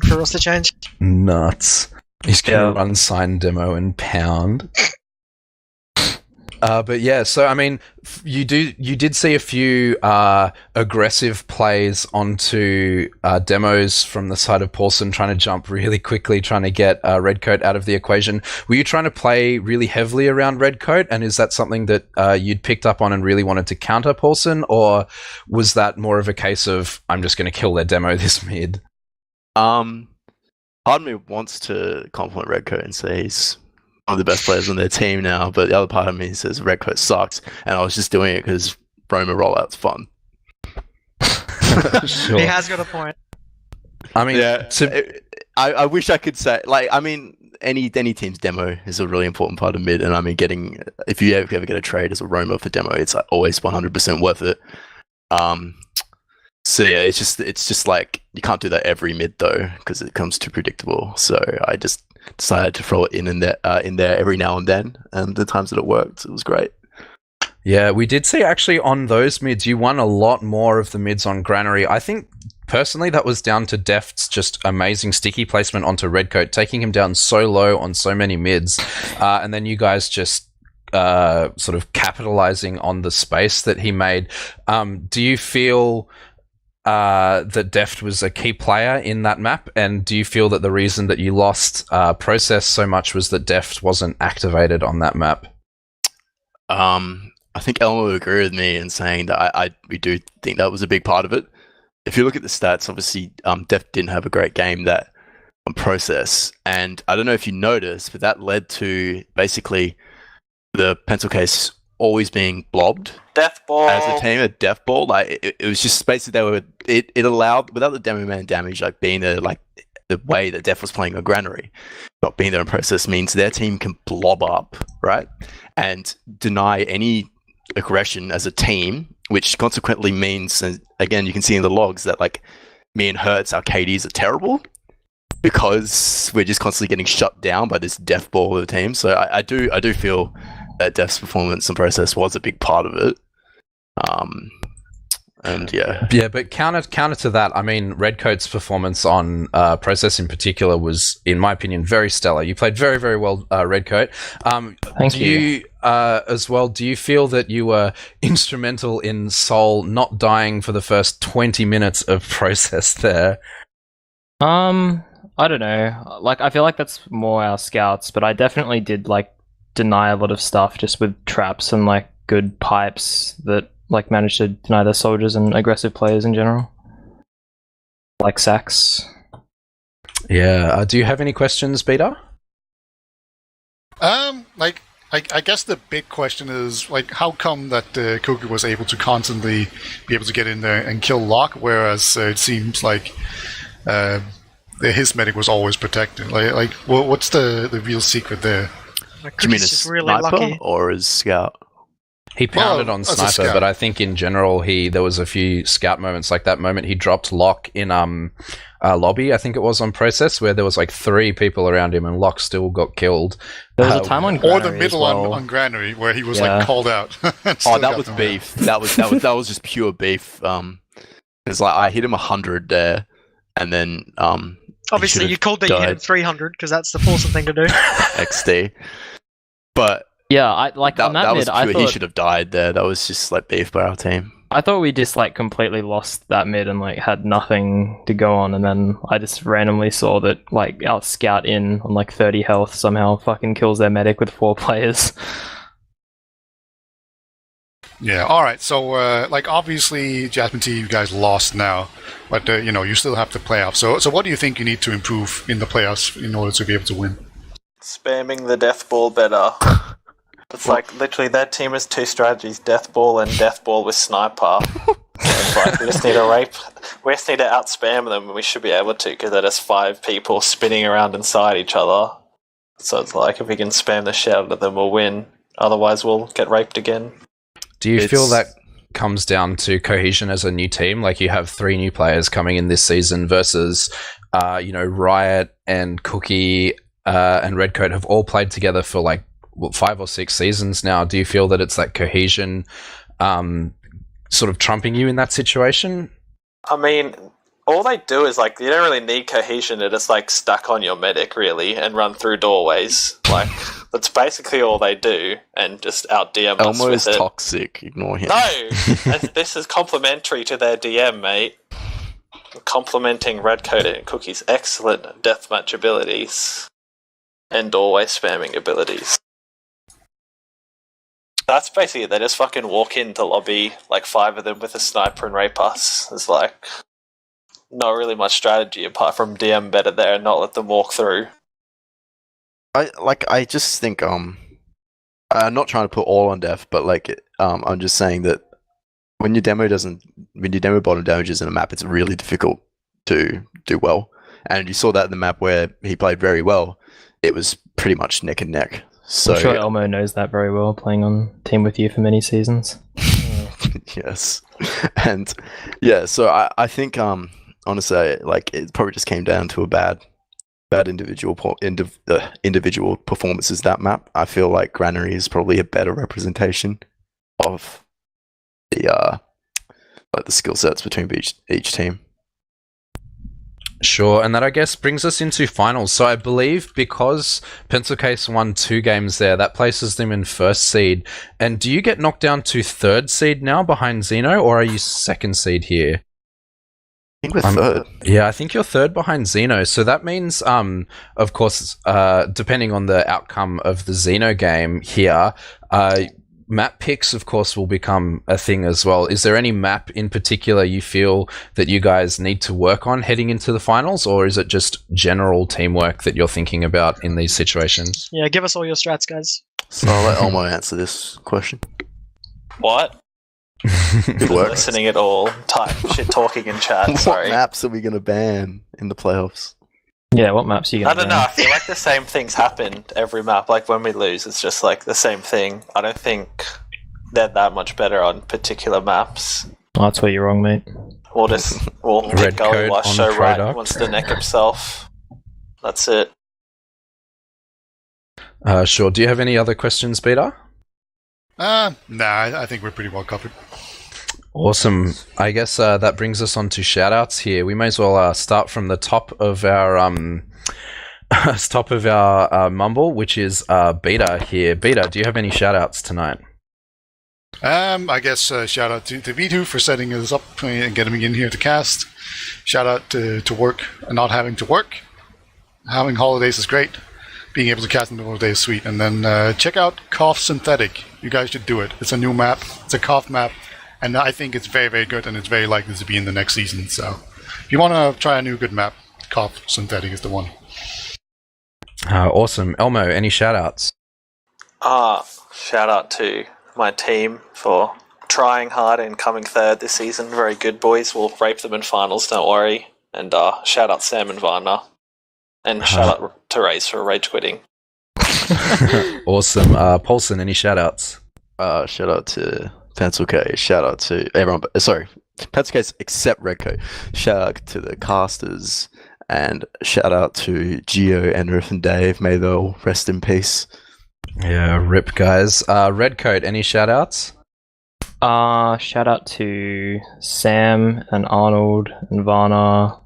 for us to change. Nuts. He's gonna run Sign demo and pound. But yeah, so I mean, you did see a few aggressive plays onto demos from the side of Paulson, trying to jump really quickly, trying to get Redcoat out of the equation. Were you trying to play really heavily around Redcoat, and is that something that you'd picked up on and really wanted to counter Paulson, or was that more of a case of I'm just going to kill their demo this mid? Part of me wants to compliment Redcoat and say he's one of the best players on their team now, but the other part of me says Redcoat sucks, and I was just doing it because Roma rollout's fun. Sure. He has got a point. I mean, I wish I could say, any team's demo is a really important part of mid, and I mean, if you ever get a trade as a Roma for demo, it's always 100% worth it. So yeah, it's just like you can't do that every mid though because it becomes too predictable. So I just decided to throw it in there every now and then, and the times that it worked, it was great. Yeah, we did see actually on those mids, you won a lot more of the mids on Granary. I think personally that was down to Deft's just amazing sticky placement onto Redcoat, taking him down so low on so many mids, and then you guys just sort of capitalizing on the space that he made. Do you feel that Deft was a key player in that map, and do you feel that the reason that you lost Process so much was that Deft wasn't activated on that map? I think Elmo would agree with me in saying that we do think that was a big part of it. If you look at the stats, obviously Deft didn't have a great game that on Process, and I don't know if you noticed, but that led to basically the Pencil Case always being blobbed Death ball. as a team, a death ball. Like it was just basically it allowed, without the demo man damage, like being there, like the way that Def was playing a Granary, not being there in Process means their team can blob up, right, and deny any aggression as a team, which consequently means, and again, you can see in the logs that like me and Hertz, our KDs are terrible because we're just constantly getting shut down by this death ball of the team. So I do feel that Def's performance and Process was a big part of it. And yeah, but counter to that, I mean, Redcoat's performance on Process in particular was, in my opinion, very stellar. You played very, very well, Redcoat. Thank you. As well, do you feel that you were instrumental in Sol not dying for the first 20 minutes of Process there? I don't know. Like, I feel like that's more our scouts, but I definitely did deny a lot of stuff just with traps and good pipes that managed to deny the soldiers and aggressive players in general, like sacks. Yeah. Do you have any questions, Beta? I guess the big question is how come that Kuku was able to constantly be able to get in there and kill Locke, whereas it seems like his medic was always protected. What's the real secret there? Do you mean Just a really sniper lucky. or as scout? He pounded on as a Sniper, scout. but I think in general there was a few scout moments, like that moment he dropped Locke in lobby, I think it was on Process, where there was 3 people around him and Locke still got killed. There was a time on Or Granary the middle as well. on Granary where he was Yeah. called out. Oh, that was beef. That was just pure beef. It's I hit him 100 there, and then Obviously, you called that you hit him 300 because that's the forcing thing to do. XD. But Yeah, on that that was mid, I pure. He thought should have died there. That was just beef by our team. I thought we just completely lost that mid and had nothing to go on, and then I just randomly saw that our scout in on 30 health somehow fucking kills their medic with 4 players. Yeah, alright, so obviously Jasmine T, you guys lost now, but you still have the playoffs. So what do you think you need to improve in the playoffs in order to be able to win? Spamming the death ball better. It's literally that team has 2 strategies: death ball and death ball with sniper. It's we just need to We just need to outspam them, and we should be able to, because there's 5 people spinning around inside each other. So it's like, if we can spam the shit out of them, we'll win. Otherwise, we'll get raped again. Do you feel that comes down to cohesion as a new team? Like, you have 3 new players coming in this season versus, Riot and Cookie and Redcoat have all played together for like 5 or 6 seasons now. Do you feel that it's that cohesion sort of trumping you in that situation? I mean, all they do is, like, you don't really need cohesion to just, like, stack on your medic, really, and run through doorways. Like, that's basically all they do, and just out-DM us Elmo with is it. toxic. Ignore him. No! This is complimentary to their DM, mate. Complimenting Redcoat and Cookie's excellent deathmatch abilities. And doorway spamming abilities. That's basically it. They just fucking walk into lobby, like 5 of them with a sniper and rape us. It's like... not really much strategy apart from DM better there and not let them walk through. I just think I'm not trying to put all on Def, but I'm just saying that when your demo bottom damages in a map, it's really difficult to do well. And you saw that in the map where he played very well. It was pretty much neck and neck. So I'm sure Elmo knows that very well, playing on team with you for many seasons. yes, and yeah, so I think honestly, like, it probably just came down to a bad individual performances that map. I feel like Granary is probably a better representation of the skill sets between each team. Sure, and that, I guess, brings us into finals. So I believe because Pencil Case won 2 games there, that places them in first seed. And do you get knocked down to third seed now behind Xeno, or are you second seed here? I think we're third. Yeah, I think you're third behind Xeno. So that means, of course, depending on the outcome of the Xeno game here, map picks, of course, will become a thing as well. Is there any map in particular you feel that you guys need to work on heading into the finals, or is it just general teamwork that you're thinking about in these situations? Yeah, give us all your strats, guys. So I'll let Elmo answer this question. What? Good work. Listening at all. Type shit talking in chat, sorry. What maps are we going to ban in the playoffs? Yeah, what maps are you I going to don't know, I feel like the same things happen every map. Like, when we lose, it's just like the same thing. I don't think they're that much better on particular maps. Oh, that's where you're wrong, mate. We'll get Red going coat while on Show Right product. wants to neck himself. That's it. Sure. Do you have any other questions, Peter? Nah, I think we're pretty well covered. Awesome. I guess that brings us on to shoutouts here. We may as well start from the top of our mumble, which is Beta here. Beta, do you have any shoutouts tonight? I guess shout out to Wiethoofd for setting us up and getting me in here to cast. Shout out to work and not having to work. Having holidays is great. Being able to cast in the middle of the day is sweet. And then check out Cough Synthetic. You guys should do it. It's a new map. It's a Cough map. And I think it's very, very good, and it's very likely to be in the next season. So if you want to try a new good map, Cough Synthetic is the one. Awesome. Elmo, any shoutouts? Shout out to my team for trying hard and coming third this season. Very good, boys. We'll rape them in finals, don't worry. And shout out Sam and Varna. And shout out to Raze for rage quitting. Awesome. Paulson, any shoutouts? Shout out to Pencil Case. Shout out to everyone. Sorry, Pencil Case except Redcoat. Shout out to the casters. And shout out to Gio, Enrith, and Dave. May they all rest in peace. Yeah, rip, guys. Redcoat, any shoutouts? Shout out to Sam and Arnold and Varna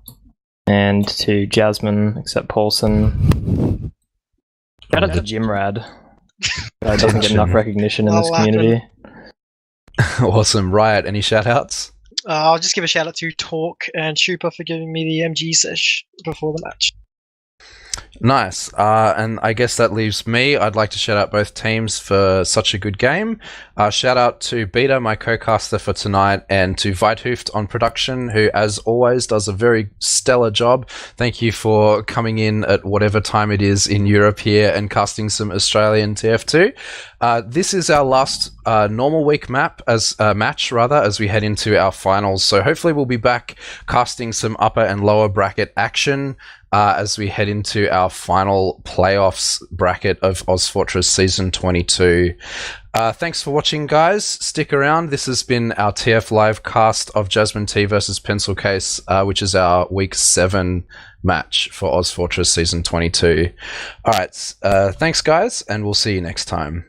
and to Jasmine, except Paulson. Shout out to Jimrad. Doesn't get enough recognition in this community. Awesome. Riot, any shoutouts? I'll just give a shout out to Talk and Shupa for giving me the MG sesh before the match. Nice. And I guess that leaves me. I'd like to shout out both teams for such a good game. Shout out to Beta, my co-caster for tonight, and to Wiethoofd on production, who, as always, does a very stellar job. Thank you for coming in at whatever time it is in Europe here and casting some Australian TF2. This is our last normal week match, as we head into our finals. So hopefully we'll be back casting some upper and lower bracket action as we head into our final playoffs bracket of ozfortress Season 22. Thanks for watching, guys. Stick around. This has been our TF Live cast of Jasmine T versus Pencil Case, which is our Week 7 match for ozfortress Season 22. All right, thanks, guys, and we'll see you next time.